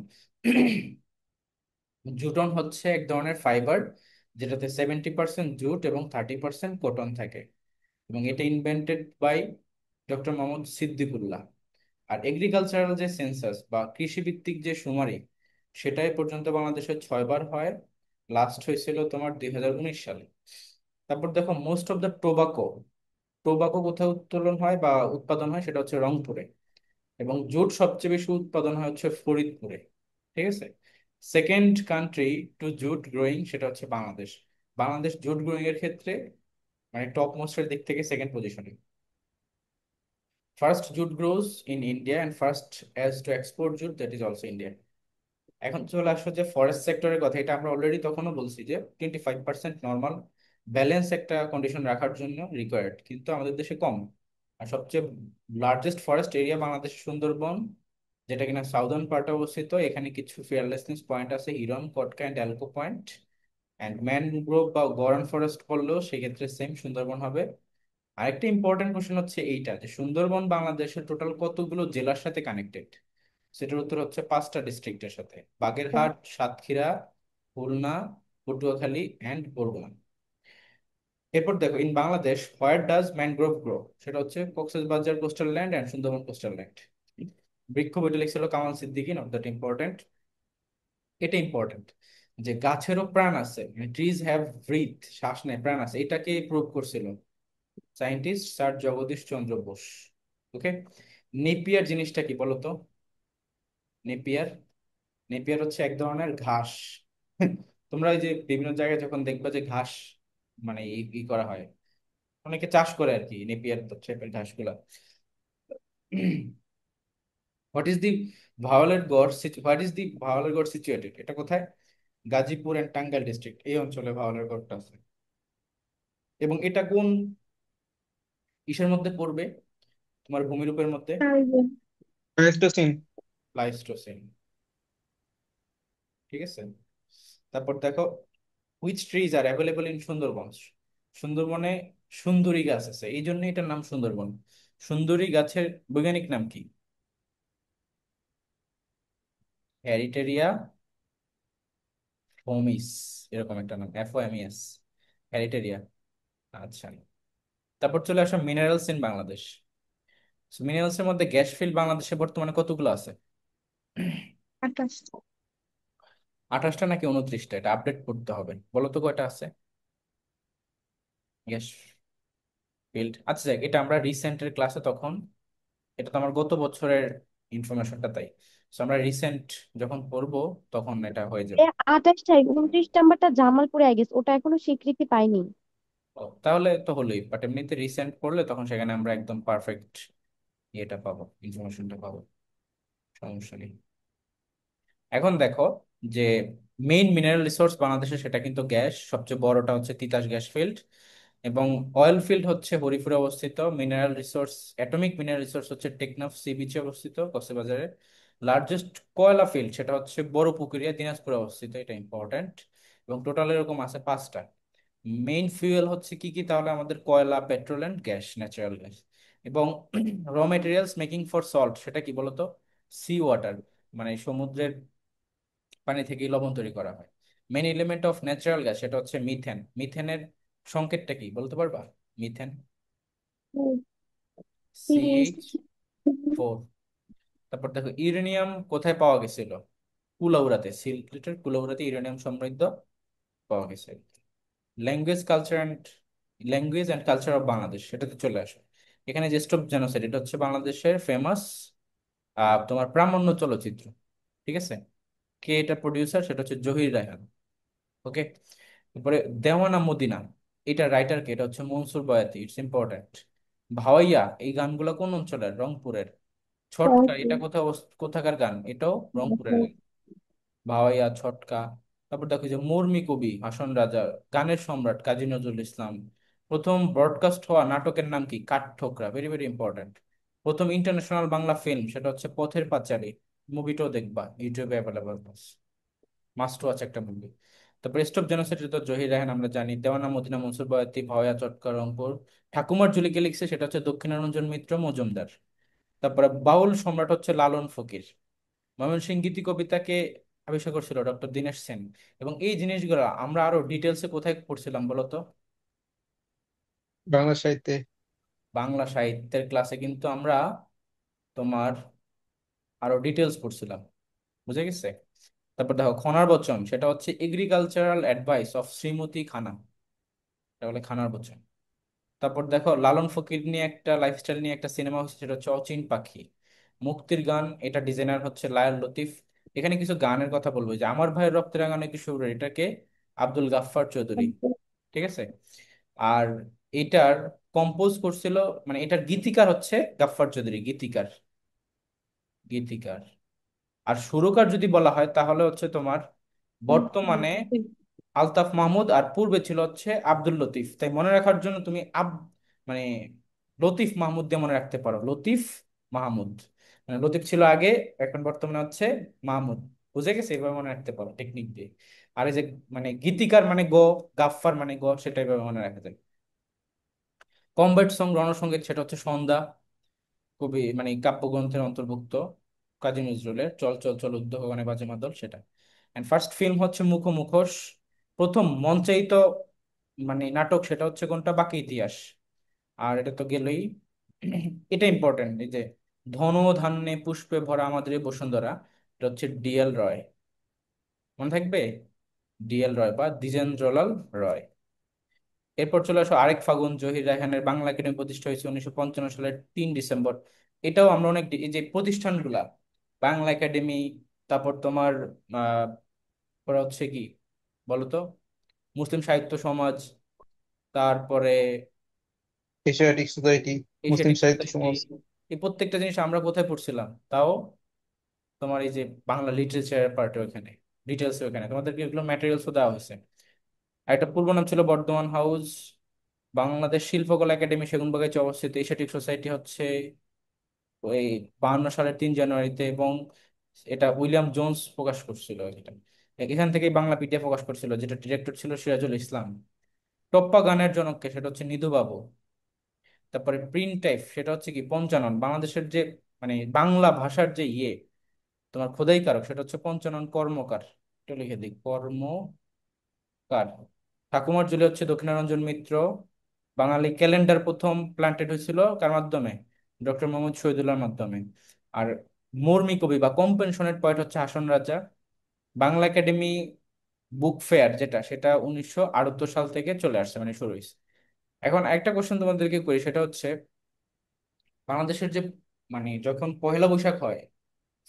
জুটন হচ্ছে এক ধরনের ফাইবার, যেটাতে 70% জুট এবং 30% কটন থাকে। এবং এটা invented by doctor Mohammad Siddiqullah. আর এগ্রিকালচারাল যে সেন্সাস বা কৃষিভিত্তিক যে শুমারি, সেটাই পর্যন্ত বাংলাদেশে 6 বার হয়। লাস্ট হয়েছিল তোমার 2019 সালে। তারপর দেখো, most of the tobacco, tobacco কোথায় উত্তোলন হয় বা উৎপাদন হয়, সেটা হচ্ছে রংপুরে। এবং জুট সবচেয়ে বেশি উৎপাদন হয় হচ্ছে ফরিদপুরে। ঠিক আছে। Second country to jute growing সেটা হচ্ছে বাংলাদেশ। বাংলাদেশ জুট গ্রোয়িং এর ক্ষেত্রে মানে টপ মোস্টের দিক থেকে সেকেন্ড পজিশনে। First jute grows in India and first as to export jute, that is also India. এখন চলে আসো যে ফরেস্ট সেক্টরের কথা, এটা আমরা অলরেডি তখনও বলছি যে 25% নর্মাল ব্যালেন্স একটা কন্ডিশন রাখার জন্য রিকোয়ার্ড, কিন্তু আমাদের দেশে কম। আর সবচেয়ে লার্জেস্ট ফরেস্ট এরিয়া বাংলাদেশের সুন্দরবন, যেটা কিনা সাউদার্ন পার্টে অবস্থিত। এখানে কিছু ফিয়ারলেসনেস পয়েন্ট আছে, হিরন, কটকা অ্যান্ড অ্যালকো পয়েন্ট। অ্যান্ড ম্যানগ্রোভ বা গরন ফরেস্ট করলেও সেক্ষেত্রে সেম সুন্দরবন হবে। আরেকটা ইম্পর্টেন্ট কোশ্চেন হচ্ছে এইটা, যে সুন্দরবন বাংলাদেশের টোটাল কতগুলো জেলার সাথে কানেক্টেড। সেটার উত্তর হচ্ছে 5টা ডিস্ট্রিক্টের সাথে: বাগেরহাট, সাতক্ষীরা, খুলনা, পটুয়াখালী অ্যান্ড বরগুনা। এরপর দেখো, in Bangladesh where does mangrove grow, সেটা হচ্ছে Cox's Bazar coastal land and Sundarbans coastal land. বৃক্ষ বইটা লিখছিল Kamal Siddiqui, not that important. এটা ইম্পর্টেন্ট যে গাছেরও প্রাণ আছে, ট্রিজ হ্যাভ ব্রিথ, শ্বাস নেয়, প্রাণ আছে, এটাকে প্রুভ করছিল সায়েন্টিস্ট স্যার জগদীশ চন্দ্র বোস। ওকে। নেপিয়ার জিনিসটা কি বলতো? নেপিয়ার, নেপিয়ার হচ্ছে এক ধরনের ঘাস। তোমরা এই যে বিভিন্ন জায়গায় যখন দেখবা যে ঘাস মানে ই করা হয়, অনেকে চাষ করে আর কি নেপিয়ার টাইপের ঘাসগুলা। হোয়াট ইজ দি ভাওয়ালের গড়, হোয়াট ইজ দি ভাওয়ালের গড় সিচুয়েটেড, এটা কোথায়? গাজীপুর এন্ড টাঙ্গাইল ডিস্ট্রিক্ট, এই অঞ্চলে ভাওয়ালের গড়টা আছে। এবং এটা কোন ইসের মধ্যে পড়বে, তোমার ভূমিরূপের মধ্যে? প্লেইস্টোসিন। প্লাইস্টোসিন। ঠিক আছে। তারপর দেখো, which trees are available in Sundarban. সুন্দরবনে সুন্দরী গাছ আছে, এই জন্য এটার নাম সুন্দরবন। সুন্দরী গাছের বৈজ্ঞানিক নাম কি? হ্যারিটেরিয়া ফোমিস, এরকম একটা নাম, FOMES, হ্যারিটেরিয়া। আচ্ছা। তারপর চলে আসো মিনারেলস ইন বাংলাদেশ। মিনারেলস এর মধ্যে গ্যাস ফিল্ড বাংলাদেশে বর্তমানে কতগুলো আছে? 28। 28টা নাকি 29টা, এটা আপডেট করতে হবে, বলো তো কয়টা আছে গ্যাস ফিল্ড? আচ্ছা যাক, এটা আমরা রিসেন্টের ক্লাসে তখন, এটা তো আমার গত বছরের ইনফরমেশনটা, তাই So আমরা রিসেন্ট যখন পড়বো তখন এটা হয়ে যাবে। 28টাই 29 নাম্বারটা জামালপুরে আই গেস, ওটা এখনো স্বীকৃতি পাইনি। ও, তাহলে তো হলোই, বাট এমনিতে রিসেন্ট পড়লে তখন সেখানে আমরা একদম পারফেক্ট ইয়েটা পাবো, ইনফরমেশনটা পাবো, সমস্যা নেই। এখন দেখো যে মেইন মিনারেল রিসোর্স বাংলাদেশে সেটা কিন্তু গ্যাস, সবচেয়ে বড়টা হচ্ছে তিতাস গ্যাস ফিল্ড। এবং অয়েল ফিল্ড হচ্ছে হরিপুরে অবস্থিত। Mineral resource, atomic mineral resource হচ্ছে টেকনাফ সি বিচে অবস্থিত, কক্সবাজারে। লার্জেস্ট কয়লা ফিল্ড সেটা হচ্ছে বড় পুকুরিয়া, দিনাজপুরে অবস্থিত, এটা ইম্পর্ট্যান্ট। এবং টোটাল এরকম আছে 5টা। মেইন ফুয়েল হচ্ছে কি কি তাহলে? আমাদের কয়লা, petrol and gas, natural gas. এবং raw materials making for salt, সেটা কি বলতো? সি ওয়াটার, মানে সমুদ্রের পানি থেকে লবণ তৈরি করা হয়। Main element of natural gas সেটা হচ্ছে মিথেন। মিথেনের সংকেতটা কি বলতে পারবা? Methane, CH4। তারপর দেখো, ইউরেনিয়াম কোথায় পাওয়া গেছিল? কুলাউড়াতে, সিলেটের কুলাউড়াতে ইউরেনিয়াম সমৃদ্ধ পাওয়া গেছে। Language culture and, language and culture of Bangladesh, সেটাতে চলে আসো। এখানে জেস্ট অফ জেনোসাইড, এটা হচ্ছে বাংলাদেশের ফেমাস তোমার প্রামাণ্য চলচ্চিত্র। ঠিক আছে। কে এটা প্রডিউসার? সেটা হচ্ছে জহির রায়হান। ওকে। তারপরে দেওয়ানা মদিনা, এটা রাইটার কে? এটা হচ্ছে মনসুর বয়াতি, ইটস ইম্পর্টেন্ট। ভাওয়াইয়া, এই গানগুলো কোন অঞ্চলের? রংপুরের। ছটকা, এটা কোথাও কোথাকার গান? এটাও রংপুরের গান। ভাওয়াইয়া, ছটকা। তারপর দেখো যে মুরমি কবি, হাসন রাজা, গানের সম্রাট কাজী নজরুল ইসলাম। প্রথম ব্রডকাস্ট হওয়া নাটকের নাম কি? কাঠঠোকরা, ভেরি ভেরি ইম্পর্টেন্ট। প্রথম ইন্টারন্যাশনাল বাংলা ফিল্ম সেটা হচ্ছে পথের পাঁচালী। মুভিটাও দেখবা, ইউটিউবে অ্যাভেলেবল, মাস্ট ওয়াচ একটা মুভি। তারপর স্টপ জেনোসাইড তো জহির রায়হান আমরা জানি। দেওয়ানা মদিনা, মনসুর বয়াতি, ভাওয়া, চটকা, রংপুর। ঠাকুমার ঝুলিকে লিখছে সেটা হচ্ছে দক্ষিণারঞ্জন মিত্র মজুমদার। তারপরে বাউল সম্রাট হচ্ছে লালন ফকির। ময়মনসিংহ গীতি কবিতাকে আবিষ্কার করছিল ডক্টর দীনেশ সেন। এবং এই জিনিসগুলো আমরা আরো ডিটেলসে কোথায় পড়ছিলাম বলতো? বাংলা সাহিত্যে। বাংলা সাহিত্যের ক্লাসে কিন্তু আমরা তোমার আরো ডিটেলস পড়ছিলাম, বুঝে গেছে? তারপর দেখো খনার বচন, সেটা হচ্ছে এগ্রিকালচারাল অ্যাডভাইস অফ শ্রীমতী খানা, এটা বলে খানার বচন। তারপর দেখো লালন ফকির নিয়ে একটা লাইফস্টাইল নিয়ে একটা সিনেমা হচ্ছে, সেটা হচ্ছে অচিন পাখি। মুক্তির গান, এটা ডিজাইনার হচ্ছে লায়ন লতিফ। এখানে কিছু গানের কথা বলবো, যে আমার ভাইয়ের রক্তের রাঙানো কিশোর, এটাকে আব্দুল গাফফার চৌধুরী, ঠিক আছে? আর এটার কম্পোজ করছিল, মানে এটার গীতিকার হচ্ছে গাফফার চৌধুরী, গীতিকার, গীতিকার। আর সুরকার যদি বলা হয় তাহলে হচ্ছে তোমার বর্তমানে আলতাফ মাহমুদ, আর পূর্বে ছিল হচ্ছে আব্দুল লতিফ। তাই মনে রাখার জন্য তুমি মানে লতিফ মাহমুদ দিয়ে মনে রাখতে পারো, লতিফ মাহমুদ। মানে লতিফ ছিল আগে, এখন বর্তমানে হচ্ছে মাহমুদ। বুঝে গেছে? এইভাবে মনে রাখতে পারো টেকনিক দিয়ে। আর এই যে মানে গীতিকার মানে গ, গাফফার মানে গ, সেটা এইভাবে মনে রাখা যায়। কমব্যাট সং, রণসঙ্গীত, সেটা হচ্ছে সন্ধ্যা, কবি মানে কাব্যগ্রন্থের অন্তর্ভুক্ত কাজী নজরুলের। চল চল চল উদ্যোগ গানে বাজে মাদল, সেটা। এন্ড ফার্স্ট ফিল্ম হচ্ছে মুখ মুখোশ। প্রথম মঞ্চায়িত মানে নাটক, সেটা হচ্ছে কোনটা, বাকি ইতিহাস। আর এটা তো গেলই। এটা ইম্পর্টেন্ট, এই যে ধন ধান্যে পুষ্পে ভরা আমাদের এই বসুন্ধরা, এটা হচ্ছে ডিএল রয়, মনে থাকবে? ডিএল রয় বা দ্বিজেন্দ্রলাল রয়। এরপর চলে আসো আরেক ফাগুন, জহির রায়হানের বাংলা একাডেমি প্রতিষ্ঠা হয়েছে 1955 সালের 3 ডিসেম্বর। এটাও আমরা অনেক এই যে প্রতিষ্ঠানগুলা, বাংলা একাডেমি, তারপর তোমার আহ ওরা হচ্ছে কি বলতো, মুসলিম সাহিত্য সমাজ, তারপরে এশিয়াটিক সোসাইটি, মুসলিম এশিয়াটিক সাহিত্য সোসাইটি, সমাজ। এই প্রত্যেকটা জিনিস আমরা কোথায় পড়ছিলাম তাও? তোমার এই যে বাংলা লিটারেচার পার্টে, ওখানে ডিটেলস, ওখানে তোমাদেরকে এগুলো ম্যাটেরিয়ালসও দেওয়া হয়েছে। আর একটা পূর্ব নাম ছিল বর্ধমান হাউস। বাংলাদেশ শিল্পকলা একাডেমি সেগুনবাগিচা অবস্থিত। এশিয়াটিক সোসাইটি হচ্ছে ওই 52 সালের 3 জানুয়ারিতে, এবং এটা উইলিয়াম জোন্স প্রকাশ করছিল এটা। এখান থেকেই বাংলা পিডিএফ প্রকাশ করছিল, যেটা ডিরেক্টর ছিল সিরাজুল ইসলাম। টপ্পা গানের জনককে, সেটা হচ্ছে নিধু বাবু। তারপরে প্রিন্ট টাইপ, সেটা হচ্ছে কি পঞ্চানন, বাংলাদেশের যে মানে বাংলা ভাষার যে তোমার খোদাই কারক, সেটা হচ্ছে পঞ্চানন কর্মকার। এটা লিখে দিই, কর্মকার। ঠাকুমার ঝুলি হচ্ছে দক্ষিণারঞ্জন মিত্র। বাঙালি ক্যালেন্ডার প্রথম প্লান্টেড হয়েছিল কার মাধ্যমে? ডক্টর মোহাম্মদ শহীদুল্লাহর মাধ্যমে। আর মরমী কবি বা কম্পেনশনের পয়েন্ট হচ্ছে Hason Raja. Bangla academy book fair যেটা, সেটা 1978 সাল থেকে চলে আসছে, মানে শুরু হয়েছে। এখন একটা কোশ্চেন তোমাদেরকে করি, সেটা হচ্ছে বাংলাদেশের যে মানে যখন পহেলা বৈশাখ হয়,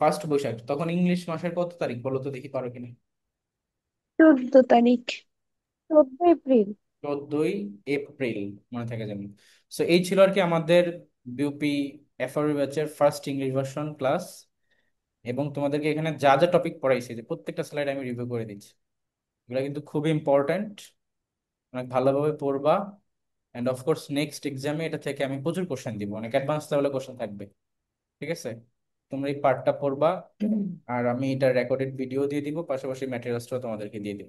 ফার্স্ট বৈশাখ, তখন ইংলিশ মাসের কত তারিখ বলো তো দেখি, পারো কিনা? 14 তারিখ। 14 এপ্রিল। 14 এপ্রিল, মনে থাকে যেন। সো এই ছিল আর কি আমাদের বিউপি এফআরবি ব্যাচের ফার্স্ট ইংলিশ ভার্সন ক্লাস। এবং তোমাদেরকে এখানে যা যা টপিক পড়াইছি, যে প্রত্যেকটা স্লাইড আমি রিভিউ করে দিচ্ছি, এগুলো কিন্তু খুবই ইম্পর্ট্যান্ট, অনেক ভালোভাবে পড়বা। অ্যান্ড অফকোর্স নেক্সট এক্সামে এটা থেকে আমি প্রচুর কোশ্চেন দিব, অনেক অ্যাডভান্স লেভেলের কোশ্চেন থাকবে, ঠিক আছে? তোমরা এই পার্টটা পড়বা, আর আমি এটা রেকর্ডেড ভিডিও দিয়ে দিব, পাশাপাশি ম্যাটেরিয়ালসটাও তোমাদেরকে দিয়ে দিব।